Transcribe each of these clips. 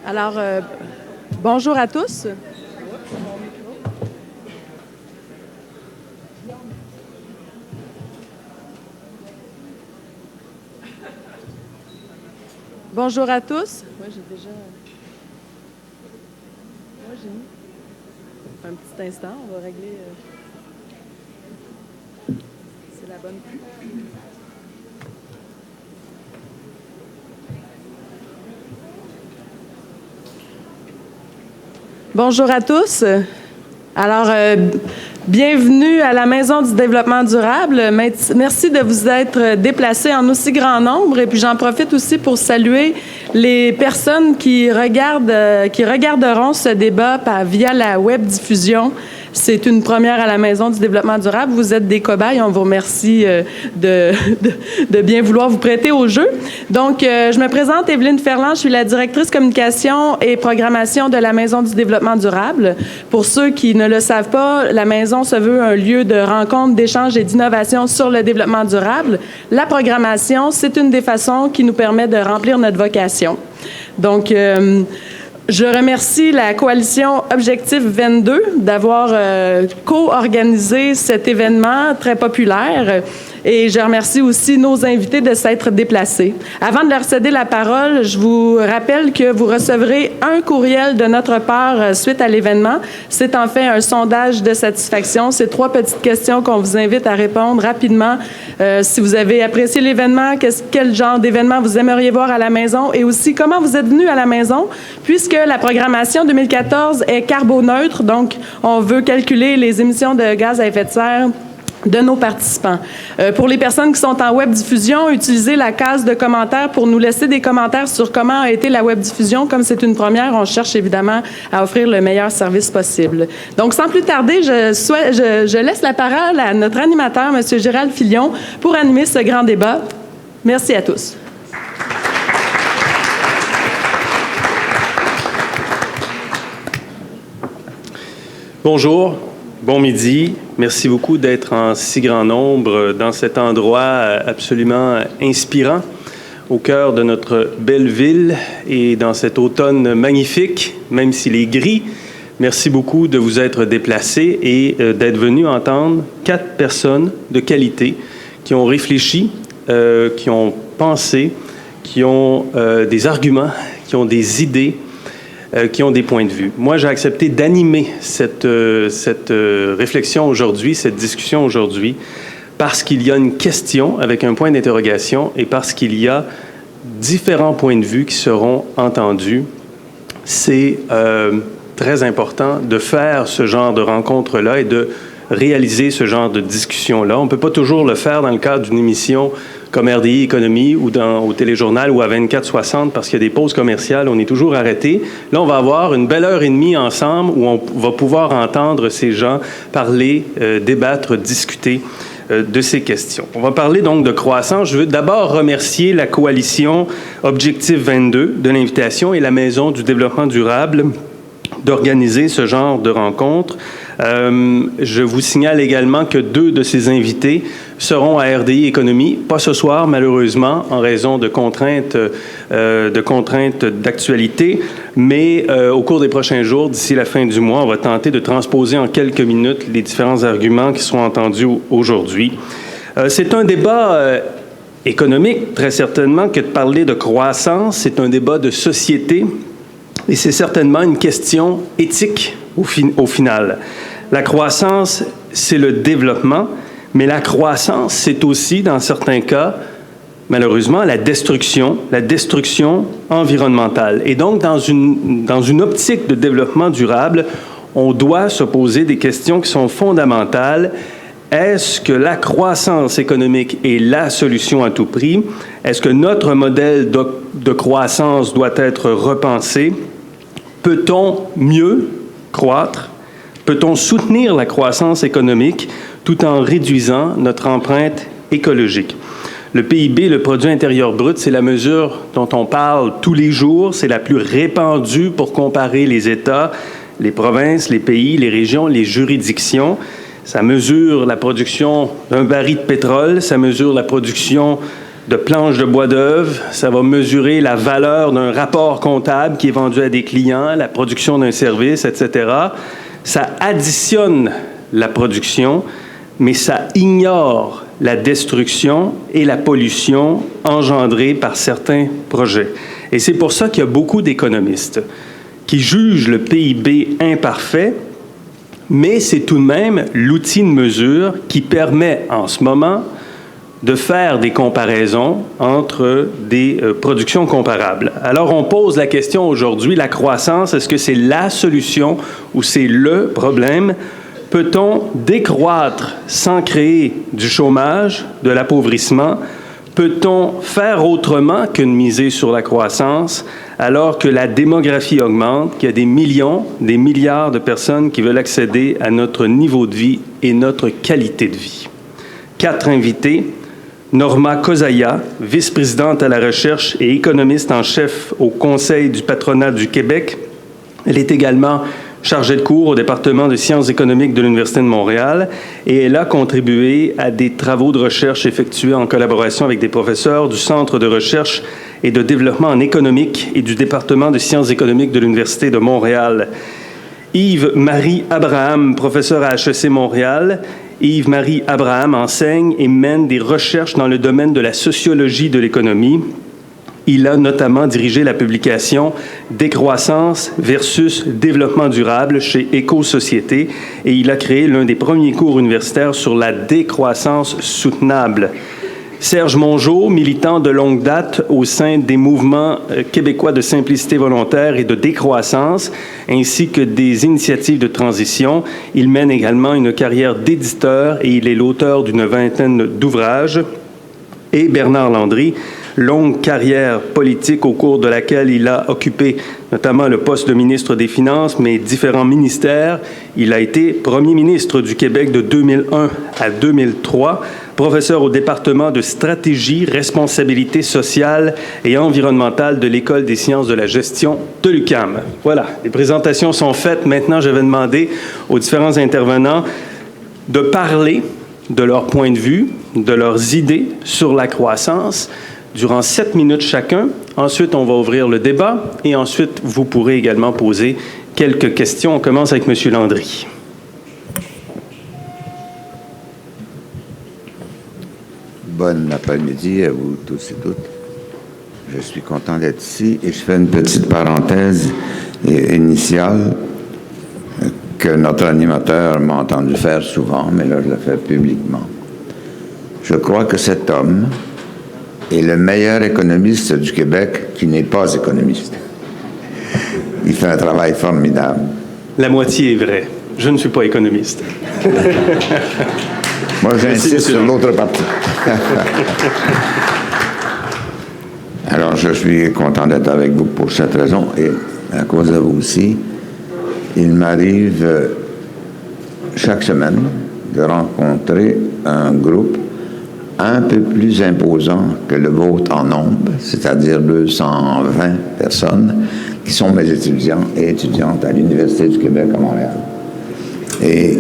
Alors, bonjour à tous. Bonjour à tous. Moi, j'ai déjà... Moi, j'ai mis... Un petit instant, on va régler... C'est la bonne pluie. Bonjour à tous. Alors, bienvenue à la Maison du développement durable. Merci de vous être déplacés en aussi grand nombre. Et puis, j'en profite aussi pour saluer les personnes qui regarderont ce débat via la web diffusion. C'est une première à la Maison du développement durable. Vous êtes des cobayes. On vous remercie de bien vouloir vous prêter au jeu. Donc, je me présente, Evelyne Ferland. Je suis la directrice communication et programmation de la Maison du développement durable. Pour ceux qui ne le savent pas, la Maison se veut un lieu de rencontre, d'échange et d'innovation sur le développement durable. La programmation, c'est une des façons qui nous permet de remplir notre vocation. Donc, je remercie la coalition Objectif 22 d'avoir co-organisé cet événement très populaire. Et je remercie aussi nos invités de s'être déplacés. Avant de leur céder la parole, je vous rappelle que vous recevrez un courriel de notre part suite à l'événement. C'est en fait un sondage de satisfaction. C'est 3 petites questions qu'on vous invite à répondre rapidement. Si vous avez apprécié l'événement, quel genre d'événement vous aimeriez voir à la maison et aussi comment vous êtes venu à la maison, puisque la programmation 2014 est carboneutre, donc on veut calculer les émissions de gaz à effet de serre de nos participants. Pour les personnes qui sont en web diffusion, utilisez la case de commentaires pour nous laisser des commentaires sur comment a été la web diffusion. Comme c'est une première, on cherche évidemment à offrir le meilleur service possible. Donc, sans plus tarder, je laisse la parole à notre animateur, M. Gérald Filion, pour animer ce grand débat. Merci à tous. Bonjour, bon midi. Merci beaucoup d'être en si grand nombre dans cet endroit absolument inspirant, au cœur de notre belle ville et dans cet automne magnifique, même s'il est gris. Merci beaucoup de vous être déplacés et d'être venus entendre 4 personnes de qualité qui ont réfléchi, qui ont pensé, qui ont des arguments, qui ont des idées, qui ont des points de vue. Moi, j'ai accepté d'animer cette réflexion aujourd'hui, cette discussion aujourd'hui, parce qu'il y a une question avec un point d'interrogation et parce qu'il y a différents points de vue qui seront entendus. C'est très important de faire ce genre de rencontre-là et de réaliser ce genre de discussion-là. On ne peut pas toujours le faire dans le cadre d'une émission comme RDI Économie ou au téléjournal ou à 24/60 parce qu'il y a des pauses commerciales, on est toujours arrêté. Là, on va avoir une belle heure et demie ensemble où on va pouvoir entendre ces gens parler, débattre, discuter de ces questions. On va parler donc de croissance. Je veux d'abord remercier la coalition Objectif 22 de l'invitation et la Maison du développement durable d'organiser ce genre de rencontre. Je vous signale également que 2 de ces invités seront à RDI Économie, pas ce soir malheureusement en raison de contraintes d'actualité, mais au cours des prochains jours, d'ici la fin du mois, on va tenter de transposer en quelques minutes les différents arguments qui seront entendus aujourd'hui. C'est un débat économique, très certainement, que de parler de croissance. C'est un débat de société et c'est certainement une question éthique au final. La croissance, c'est le développement, mais la croissance, c'est aussi, dans certains cas, malheureusement, la destruction environnementale. Et donc, dans une optique de développement durable, on doit se poser des questions qui sont fondamentales. Est-ce que la croissance économique est la solution à tout prix? Est-ce que notre modèle de croissance doit être repensé? Peut-on mieux croître? Peut-on soutenir la croissance économique tout en réduisant notre empreinte écologique? Le PIB, le produit intérieur brut, c'est la mesure dont on parle tous les jours. C'est la plus répandue pour comparer les États, les provinces, les pays, les régions, les juridictions. Ça mesure la production d'un baril de pétrole, ça mesure la production de planches de bois d'œuvre, ça va mesurer la valeur d'un rapport comptable qui est vendu à des clients, la production d'un service, etc. Ça additionne la production, mais ça ignore la destruction et la pollution engendrées par certains projets. Et c'est pour ça qu'il y a beaucoup d'économistes qui jugent le PIB imparfait, mais c'est tout de même l'outil de mesure qui permet en ce moment de faire des comparaisons entre des productions comparables. Alors, on pose la question aujourd'hui, la croissance, est-ce que c'est la solution ou c'est le problème? Peut-on décroître sans créer du chômage, de l'appauvrissement? Peut-on faire autrement que de miser sur la croissance alors que la démographie augmente, qu'il y a des millions, des milliards de personnes qui veulent accéder à notre niveau de vie et notre qualité de vie? 4 invités. Norma Kozaya, vice-présidente à la recherche et économiste en chef au Conseil du patronat du Québec. Elle est également chargée de cours au département de sciences économiques de l'Université de Montréal et elle a contribué à des travaux de recherche effectués en collaboration avec des professeurs du Centre de recherche et de développement en économique et du département de sciences économiques de l'Université de Montréal. Yves-Marie Abraham, professeur à HEC Montréal. Yves-Marie Abraham enseigne et mène des recherches dans le domaine de la sociologie de l'économie. Il a notamment dirigé la publication « Décroissance versus développement durable » chez Éco-Société et il a créé l'un des premiers cours universitaires sur la décroissance soutenable. Serge Mongeau, militant de longue date au sein des mouvements québécois de simplicité volontaire et de décroissance, ainsi que des initiatives de transition. Il mène également une carrière d'éditeur et il est l'auteur d'une vingtaine d'ouvrages. Et Bernard Landry, longue carrière politique au cours de laquelle il a occupé notamment le poste de ministre des Finances, mais différents ministères. Il a été premier ministre du Québec de 2001 à 2003, professeur au département de stratégie, responsabilité sociale et environnementale de l'École des sciences de la gestion de l'UQAM. Voilà, les présentations sont faites. Maintenant, je vais demander aux différents intervenants de parler de leur point de vue, de leurs idées sur la croissance, durant 7 minutes chacun. Ensuite, on va ouvrir le débat et ensuite, vous pourrez également poser quelques questions. On commence avec M. Landry. Bon après-midi à vous tous et toutes. Je suis content d'être ici et je fais une petite parenthèse initiale que notre animateur m'a entendu faire souvent, mais là, je le fais publiquement. Je crois que cet homme est le meilleur économiste du Québec qui n'est pas économiste. Il fait un travail formidable. La moitié est vraie. Je ne suis pas économiste. Moi, j'insiste sur l'autre partie. Alors, je suis content d'être avec vous pour cette raison et à cause de vous aussi. Il m'arrive chaque semaine de rencontrer un groupe un peu plus imposant que le vôtre en nombre, c'est-à-dire 220 personnes qui sont mes étudiants et étudiantes à l'Université du Québec à Montréal. Et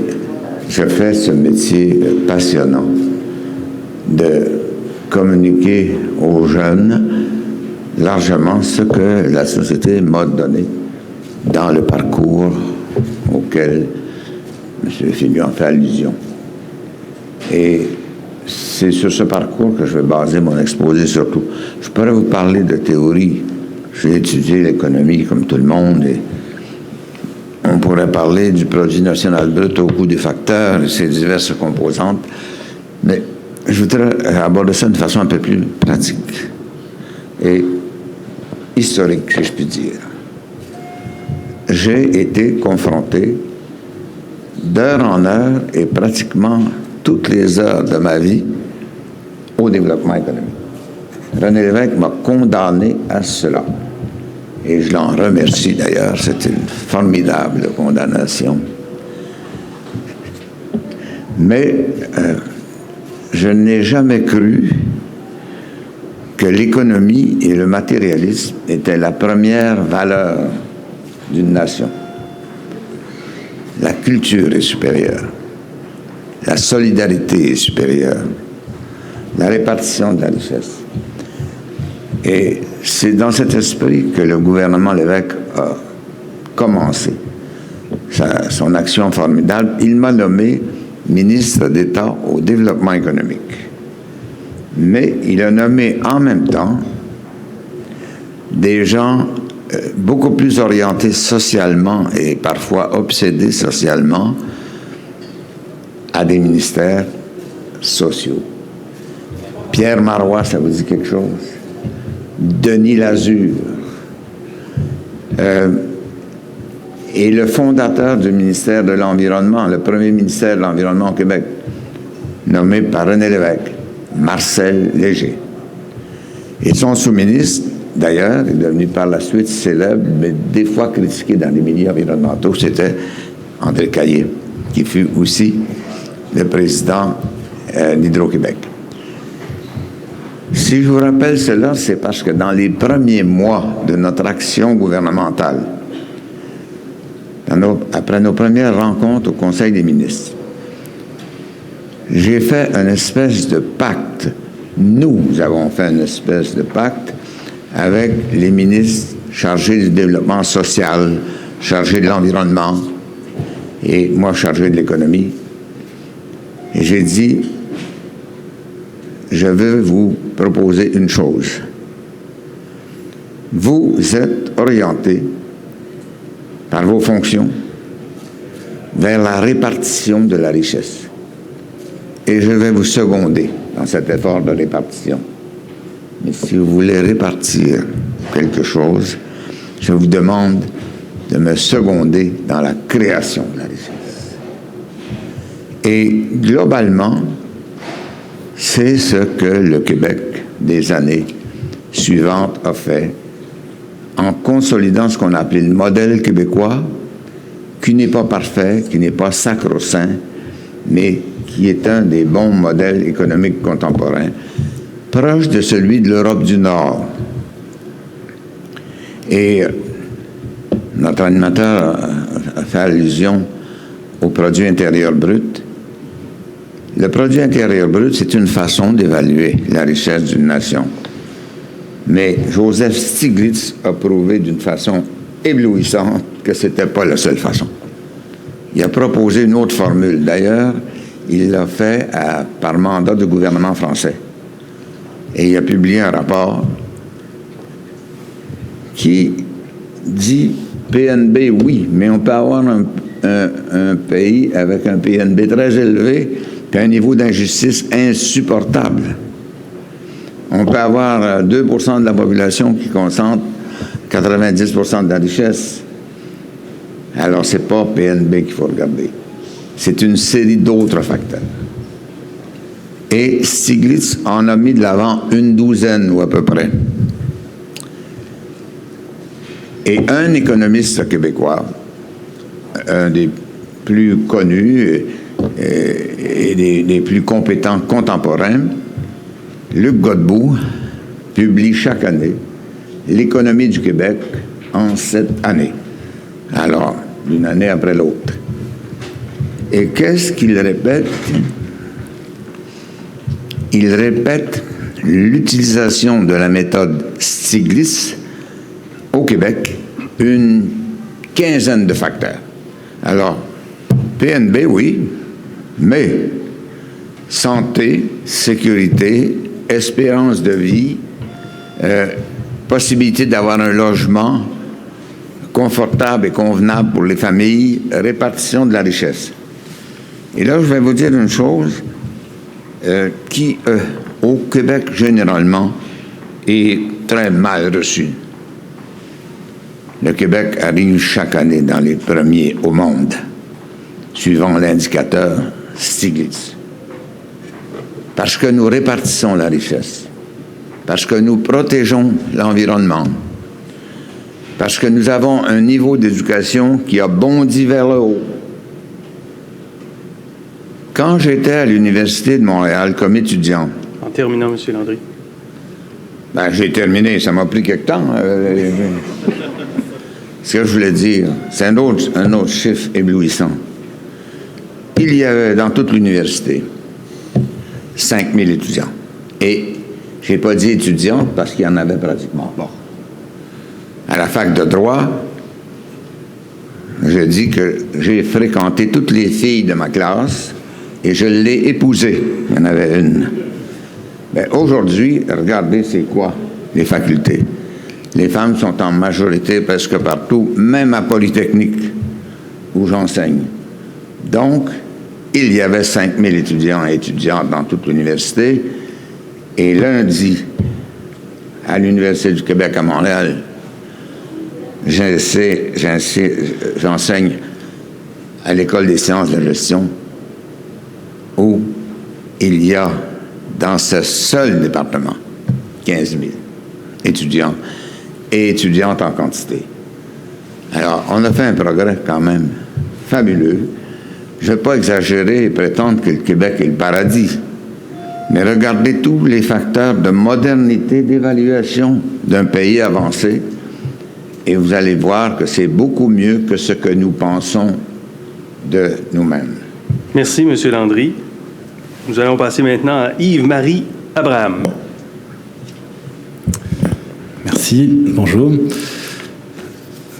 je fais ce métier passionnant de communiquer aux jeunes largement ce que la société m'a donné dans le parcours auquel M. Fillon fait allusion. Et c'est sur ce parcours que je vais baser mon exposé surtout. Je pourrais vous parler de théorie. J'ai étudié l'économie comme tout le monde et on pourrait parler du produit national brut au coût des facteurs et ses diverses composantes, mais je voudrais aborder ça de façon un peu plus pratique et historique, si je puis dire. J'ai été confronté d'heure en heure et pratiquement toutes les heures de ma vie au développement économique. René Lévesque m'a condamné à cela. Et je l'en remercie d'ailleurs. C'est une formidable condamnation. Mais je n'ai jamais cru que l'économie et le matérialisme étaient la première valeur d'une nation. La culture est supérieure. La solidarité est supérieure. la répartition de la richesse. Et c'est dans cet esprit que le gouvernement Lévesque a commencé son action formidable. Il m'a nommé ministre d'État au développement économique. Mais il a nommé en même temps des gens beaucoup plus orientés socialement et parfois obsédés socialement à des ministères sociaux. Pierre Marois, ça vous dit quelque chose? Denis Lazure. Et le fondateur du ministère de l'Environnement, le premier ministère de l'Environnement au Québec, nommé par René Lévesque, Marcel Léger. Et son sous-ministre, d'ailleurs, est devenu par la suite célèbre, mais des fois critiqué dans les milieux environnementaux, c'était André Caillé, qui fut aussi le président d'Hydro-Québec. Si je vous rappelle cela, c'est parce que dans les premiers mois de notre action gouvernementale, après nos premières rencontres au Conseil des ministres, j'ai fait une espèce de pacte. Nous avons fait une espèce de pacte avec les ministres chargés du développement social, chargés de l'environnement, et moi chargé de l'économie. Et j'ai dit, je veux vous proposer une chose. Vous êtes orientés par vos fonctions vers la répartition de la richesse. Et je vais vous seconder dans cet effort de répartition. Mais si vous voulez répartir quelque chose, je vous demande de me seconder dans la création de la richesse. Et globalement, c'est ce que le Québec des années suivantes a fait en consolidant ce qu'on a appelé le modèle québécois, qui n'est pas parfait, qui n'est pas sacro-saint, mais qui est un des bons modèles économiques contemporains, proche de celui de l'Europe du Nord. Et notre animateur a fait allusion au produit intérieur brut. Le produit intérieur brut, c'est une façon d'évaluer la richesse d'une nation. Mais Joseph Stiglitz a prouvé d'une façon éblouissante que ce n'était pas la seule façon. Il a proposé une autre formule. D'ailleurs, il l'a fait par mandat du gouvernement français. Et il a publié un rapport qui dit PNB, oui, mais on peut avoir un pays avec un PNB très élevé puis un niveau d'injustice insupportable. On peut avoir 2 % de la population qui concentre 90 % de la richesse. Alors, ce n'est pas PNB qu'il faut regarder. C'est une série d'autres facteurs. Et Stiglitz en a mis de l'avant une douzaine ou à peu près. Et un économiste québécois, un des plus connus et des plus compétents contemporains, Luc Godbout, publie chaque année l'économie du Québec en 7 années. Alors, d'une année après l'autre. Et qu'est-ce qu'il répète? Il répète l'utilisation de la méthode Stiglitz au Québec, une quinzaine de facteurs. Alors, PNB, oui, mais santé, sécurité, espérance de vie, possibilité d'avoir un logement confortable et convenable pour les familles, répartition de la richesse. Et là, je vais vous dire une chose qui, au Québec, généralement, est très mal reçue. Le Québec arrive chaque année dans les premiers au monde, suivant l'indicateur Stiglitz. Parce que nous répartissons la richesse, parce que nous protégeons l'environnement, parce que nous avons un niveau d'éducation qui a bondi vers le haut. Quand j'étais à l'Université de Montréal comme étudiant... En terminant, M. Landry. Ben, j'ai terminé, ça m'a pris quelque temps. Ce que je voulais dire, c'est un autre chiffre éblouissant. Il y avait dans toute l'université 5000 étudiants. Et je n'ai pas dit étudiante parce qu'il n'y en avait pratiquement pas. À la fac de droit, je dis que j'ai fréquenté toutes les filles de ma classe et je l'ai épousée. Il y en avait une. Mais aujourd'hui, regardez c'est quoi les facultés. Les femmes sont en majorité presque partout, même à Polytechnique, où j'enseigne. Donc, il y avait 5000 étudiants et étudiantes dans toute l'université. Et lundi, à l'Université du Québec à Montréal, j'enseigne à l'École des sciences de la gestion, où il y a, dans ce seul département, 15 000 étudiants et étudiantes en quantité. Alors, on a fait un progrès quand même fabuleux. Je ne vais pas exagérer et prétendre que le Québec est le paradis, mais regardez tous les facteurs de modernité, d'évaluation d'un pays avancé, et vous allez voir que c'est beaucoup mieux que ce que nous pensons de nous-mêmes. Merci, M. Landry. Nous allons passer maintenant à Yves-Marie Abraham. Merci, bonjour.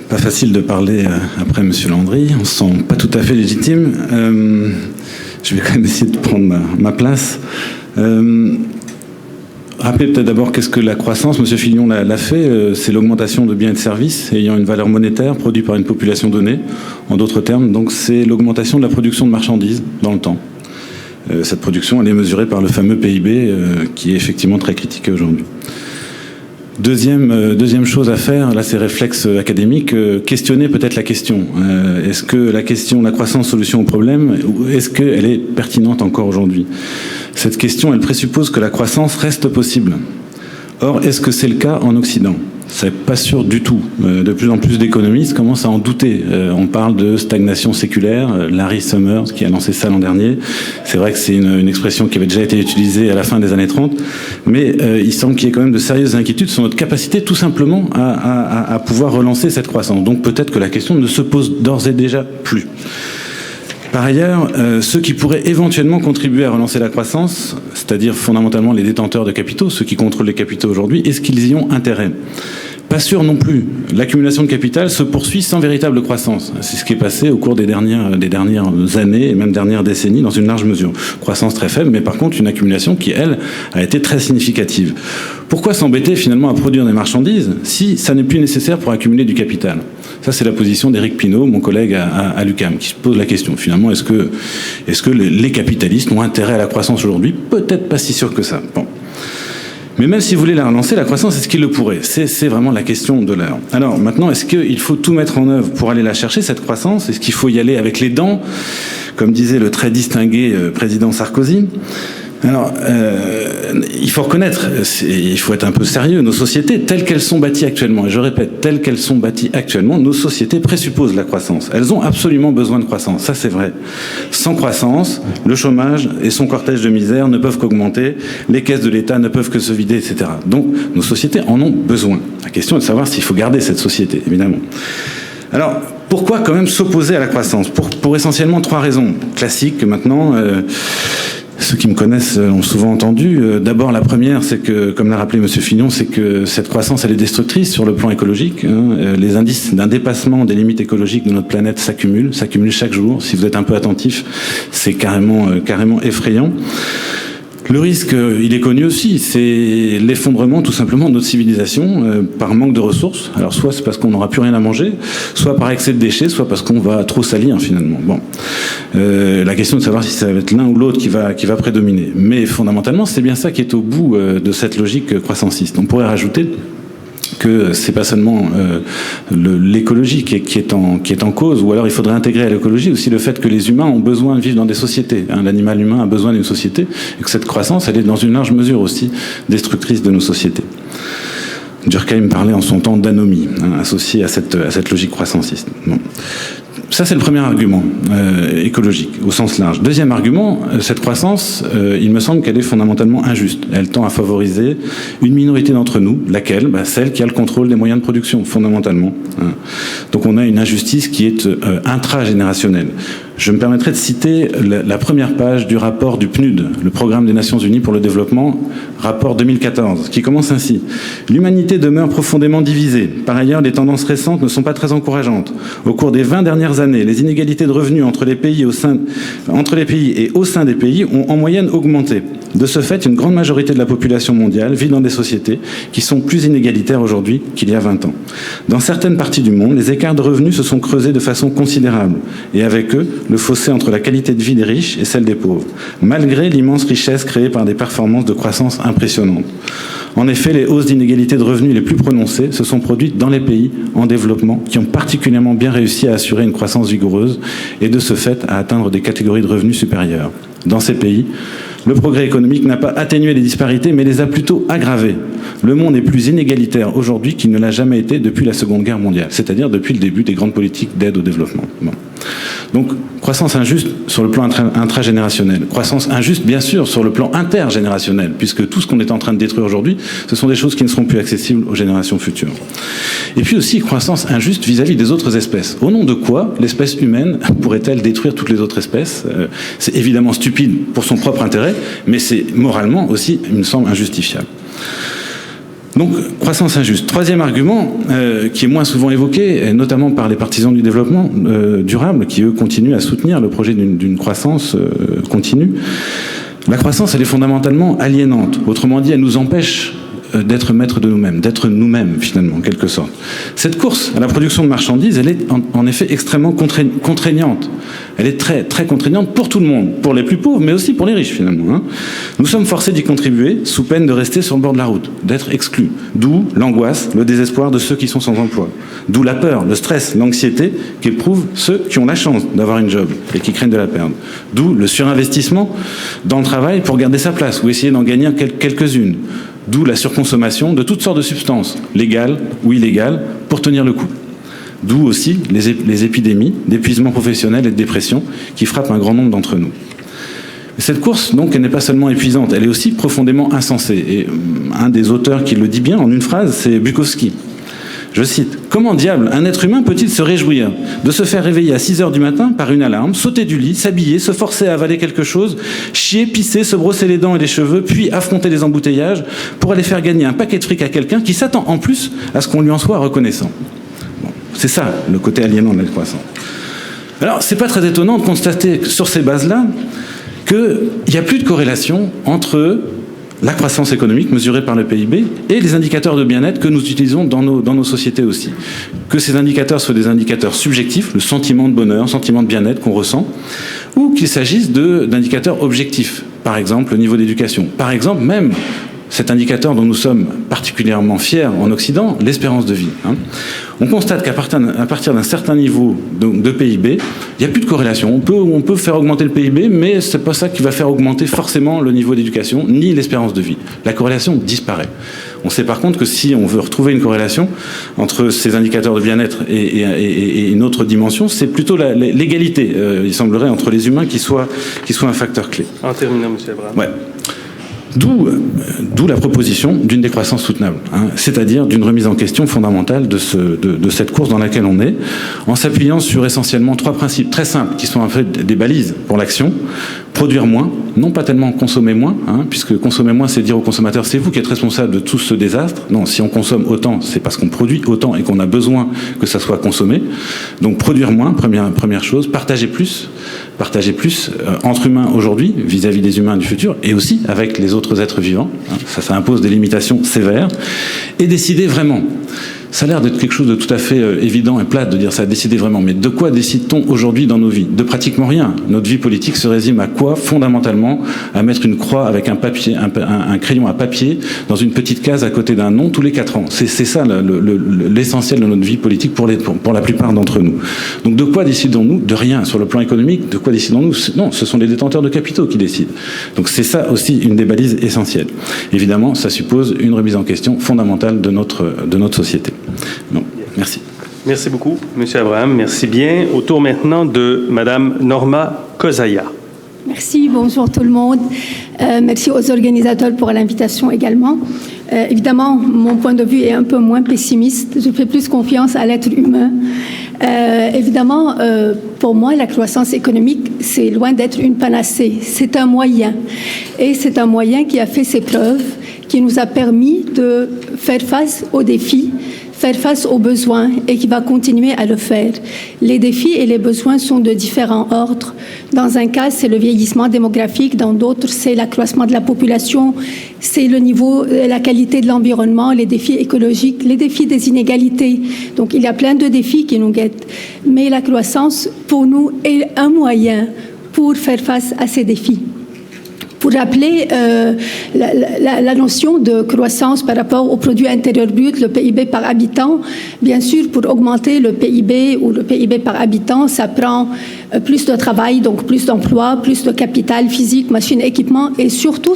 Pas facile de parler après M. Landry, on se sent pas tout à fait légitime. Je vais quand même essayer de prendre ma place. Rappelez peut-être d'abord qu'est-ce que la croissance. M. Fillon l'a fait, c'est l'augmentation de biens et de services ayant une valeur monétaire produite par une population donnée. En d'autres termes, donc c'est l'augmentation de la production de marchandises dans le temps. Cette production, elle est mesurée par le fameux PIB qui est effectivement très critiqué aujourd'hui. Deuxième chose à faire, là c'est réflexe académique, questionner peut-être la question. Est-ce que la question, la croissance solution au problème, est-ce qu'elle est pertinente encore aujourd'hui? Cette question, elle présuppose que la croissance reste possible. Or, est-ce que c'est le cas en Occident? C'est pas sûr du tout. De plus en plus d'économistes commencent à en douter. On parle de stagnation séculaire. Larry Summers, qui a lancé ça l'an dernier, c'est vrai que c'est une expression qui avait déjà été utilisée à la fin des années 30, mais il semble qu'il y ait quand même de sérieuses inquiétudes sur notre capacité tout simplement à pouvoir relancer cette croissance. Donc peut-être que la question ne se pose d'ores et déjà plus. Par ailleurs, ceux qui pourraient éventuellement contribuer à relancer la croissance, c'est-à-dire fondamentalement les détenteurs de capitaux, ceux qui contrôlent les capitaux aujourd'hui, est-ce qu'ils y ont intérêt? Pas sûr non plus. L'accumulation de capital se poursuit sans véritable croissance. C'est ce qui est passé au cours des dernières années et même dernières décennies dans une large mesure. Croissance très faible, mais par contre une accumulation qui, elle, a été très significative. Pourquoi s'embêter finalement à produire des marchandises si ça n'est plus nécessaire pour accumuler du capital? Ça, c'est la position d'Éric Pinault, mon collègue à l'UQAM, qui se pose la question. Finalement, est-ce que les capitalistes ont intérêt à la croissance aujourd'hui? Peut-être pas si sûr que ça. Bon. Mais même si vous voulez la relancer, la croissance, est-ce qu'il le pourrait? C'est vraiment la question de l'heure. Alors maintenant, est-ce qu'il faut tout mettre en œuvre pour aller la chercher, cette croissance? Est-ce qu'il faut y aller avec les dents, comme disait le très distingué président Sarkozy? Alors, il faut reconnaître, il faut être un peu sérieux, nos sociétés telles qu'elles sont bâties actuellement, et je répète, telles qu'elles sont bâties actuellement, nos sociétés présupposent la croissance. Elles ont absolument besoin de croissance, ça c'est vrai. Sans croissance, le chômage et son cortège de misère ne peuvent qu'augmenter, les caisses de l'État ne peuvent que se vider, etc. Donc, nos sociétés en ont besoin. La question est de savoir s'il faut garder cette société, évidemment. Alors, pourquoi quand même s'opposer à la croissance? Pour essentiellement 3 raisons classiques que maintenant... Ceux qui me connaissent l'ont souvent entendu. D'abord, la première, c'est que, comme l'a rappelé M. Fillon, c'est que cette croissance, elle est destructrice sur le plan écologique. Les indices d'un dépassement des limites écologiques de notre planète s'accumulent chaque jour. Si vous êtes un peu attentif, c'est carrément effrayant. Le risque, il est connu aussi, c'est l'effondrement tout simplement de notre civilisation par manque de ressources. Alors soit c'est parce qu'on n'aura plus rien à manger, soit par excès de déchets, soit parce qu'on va trop salir finalement. Bon, la question de savoir si ça va être l'un ou l'autre qui va prédominer. Mais fondamentalement, c'est bien ça qui est au bout de cette logique croissanciste. On pourrait rajouter que c'est pas seulement l'écologie qui est en cause, ou alors il faudrait intégrer à l'écologie aussi le fait que les humains ont besoin de vivre dans des sociétés. L'animal humain a besoin d'une société, et que cette croissance, elle est dans une large mesure aussi destructrice de nos sociétés. Durkheim parlait en son temps d'anomie, associée à cette logique croissanciste. Bon. Ça, c'est le premier argument écologique, au sens large. Deuxième argument, cette croissance, il me semble qu'elle est fondamentalement injuste. Elle tend à favoriser une minorité d'entre nous, laquelle? Celle qui a le contrôle des moyens de production, fondamentalement. Donc on a une injustice qui est intragénérationnelle. Je me permettrai de citer la première page du rapport du PNUD, le Programme des Nations Unies pour le développement, rapport 2014, qui commence ainsi. L'humanité demeure profondément divisée. Par ailleurs, les tendances récentes ne sont pas très encourageantes. Au cours des 20 dernières années, les inégalités de revenus entre les pays et au sein des pays ont en moyenne augmenté. De ce fait, une grande majorité de la population mondiale vit dans des sociétés qui sont plus inégalitaires aujourd'hui qu'il y a 20 ans. Dans certaines parties du monde, les écarts de revenus se sont creusés de façon considérable, et avec eux, le fossé entre la qualité de vie des riches et celle des pauvres, malgré l'immense richesse créée par des performances de croissance impressionnantes. En effet, les hausses d'inégalités de revenus les plus prononcées se sont produites dans les pays en développement qui ont particulièrement bien réussi à assurer une croissance vigoureuse et de ce fait à atteindre des catégories de revenus supérieures. Dans ces pays, le progrès économique n'a pas atténué les disparités, mais les a plutôt aggravées. Le monde est plus inégalitaire aujourd'hui qu'il ne l'a jamais été depuis la Seconde Guerre mondiale, c'est-à-dire depuis le début des grandes politiques d'aide au développement. Bon. Donc, croissance injuste sur le plan intragénérationnel. Croissance injuste, bien sûr, sur le plan intergénérationnel, puisque tout ce qu'on est en train de détruire aujourd'hui, ce sont des choses qui ne seront plus accessibles aux générations futures. Et puis aussi, croissance injuste vis-à-vis des autres espèces. Au nom de quoi l'espèce humaine pourrait-elle détruire toutes les autres espèces ? C'est évidemment stupide pour son propre intérêt, mais c'est moralement aussi, il me semble, injustifiable. Donc, croissance injuste. Troisième argument, qui est moins souvent évoqué, notamment par les partisans du développement durable, qui, eux, continuent à soutenir le projet d'une croissance continue. La croissance, elle est fondamentalement aliénante. Autrement dit, elle nous empêche d'être maîtres de nous-mêmes, d'être nous-mêmes, finalement, en quelque sorte. Cette course à la production de marchandises, elle est en effet extrêmement contraignante. Elle est très, très contraignante pour tout le monde, pour les plus pauvres, mais aussi pour les riches, finalement. Hein. Nous sommes forcés d'y contribuer, sous peine de rester sur le bord de la route, d'être exclus. D'où l'angoisse, le désespoir de ceux qui sont sans emploi. D'où la peur, le stress, l'anxiété qu'éprouvent ceux qui ont la chance d'avoir une job et qui craignent de la perdre. D'où le surinvestissement dans le travail pour garder sa place ou essayer d'en gagner quelques-unes. D'où la surconsommation de toutes sortes de substances, légales ou illégales, pour tenir le coup. D'où aussi les épidémies d'épuisement professionnel et de dépression qui frappent un grand nombre d'entre nous. Cette course, donc, elle n'est pas seulement épuisante, elle est aussi profondément insensée. Et un des auteurs qui le dit bien en une phrase, c'est Bukowski. Je cite, « Comment diable un être humain peut-il se réjouir de se faire réveiller à 6 heures du matin par une alarme, sauter du lit, s'habiller, se forcer à avaler quelque chose, chier, pisser, se brosser les dents et les cheveux, puis affronter les embouteillages pour aller faire gagner un paquet de fric à quelqu'un qui s'attend en plus à ce qu'on lui en soit reconnaissant. » Bon, c'est ça, le côté aliénant de la croissance. Alors, c'est pas très étonnant de constater sur ces bases-là qu'il n'y a plus de corrélation entre la croissance économique mesurée par le PIB et les indicateurs de bien-être que nous utilisons dans nos sociétés aussi. Que ces indicateurs soient des indicateurs subjectifs, le sentiment de bonheur, sentiment de bien-être qu'on ressent, ou qu'il s'agisse d'indicateurs objectifs, par exemple le niveau d'éducation, par exemple même cet indicateur dont nous sommes particulièrement fiers en Occident, l'espérance de vie. Hein. On constate qu'à partir d'un certain niveau de PIB, il n'y a plus de corrélation. On peut faire augmenter le PIB, mais ce n'est pas ça qui va faire augmenter forcément le niveau d'éducation, ni l'espérance de vie. La corrélation disparaît. On sait par contre que si on veut retrouver une corrélation entre ces indicateurs de bien-être et une autre dimension, c'est plutôt l'égalité, il semblerait, entre les humains qui soit un facteur clé. En terminant, M. Abraham. Ouais. D'où la proposition d'une décroissance soutenable, hein, c'est-à-dire d'une remise en question fondamentale de cette course dans laquelle on est, en s'appuyant sur essentiellement 3 principes très simples qui sont en fait des balises pour l'action. Produire moins, non pas tellement consommer moins, hein, puisque consommer moins, c'est dire aux consommateurs, c'est vous qui êtes responsable de tout ce désastre. Non, si on consomme autant, c'est parce qu'on produit autant et qu'on a besoin que ça soit consommé. Donc produire moins, première chose, partager plus entre humains aujourd'hui, vis-à-vis des humains du futur, et aussi avec les autres êtres vivants. Hein, ça impose des limitations sévères. Et décider vraiment. Ça a l'air d'être quelque chose de tout à fait évident et plate de dire ça, décider vraiment. Mais de quoi décide-t-on aujourd'hui dans nos vies ? De pratiquement rien. Notre vie politique se résume à quoi ? Fondamentalement, à mettre une croix avec un crayon à papier dans une petite case à côté d'un nom tous les 4 ans. C'est ça l'essentiel de notre vie politique pour la plupart d'entre nous. Donc de quoi décidons-nous ? De rien. Sur le plan économique, de quoi décidons-nous ? Non, ce sont les détenteurs de capitaux qui décident. Donc c'est ça aussi une des balises essentielles. Évidemment, ça suppose une remise en question fondamentale de notre société. Bon, merci. Merci beaucoup, M. Abraham. Merci bien. Au tour maintenant de Mme Norma Kozaya. Merci, bonjour tout le monde. Merci aux organisateurs pour l'invitation également. Évidemment, mon point de vue est un peu moins pessimiste. Je fais plus confiance à l'être humain. Évidemment, pour moi, la croissance économique, c'est loin d'être une panacée. C'est un moyen. Et c'est un moyen qui a fait ses preuves, qui nous a permis de faire face aux défis, faire face aux besoins et qui va continuer à le faire. Les défis et les besoins sont de différents ordres. Dans un cas, c'est le vieillissement démographique. Dans d'autres, c'est l'accroissement de la population, c'est le niveau, la qualité de l'environnement, les défis écologiques, les défis des inégalités. Donc, il y a plein de défis qui nous guettent. Mais la croissance, pour nous, est un moyen pour faire face à ces défis. Pour rappeler la notion de croissance par rapport au produit intérieur brut, le PIB par habitant, bien sûr, pour augmenter le PIB ou le PIB par habitant, ça prend plus de travail, donc plus d'emplois, plus de capital physique, machines, équipements et surtout,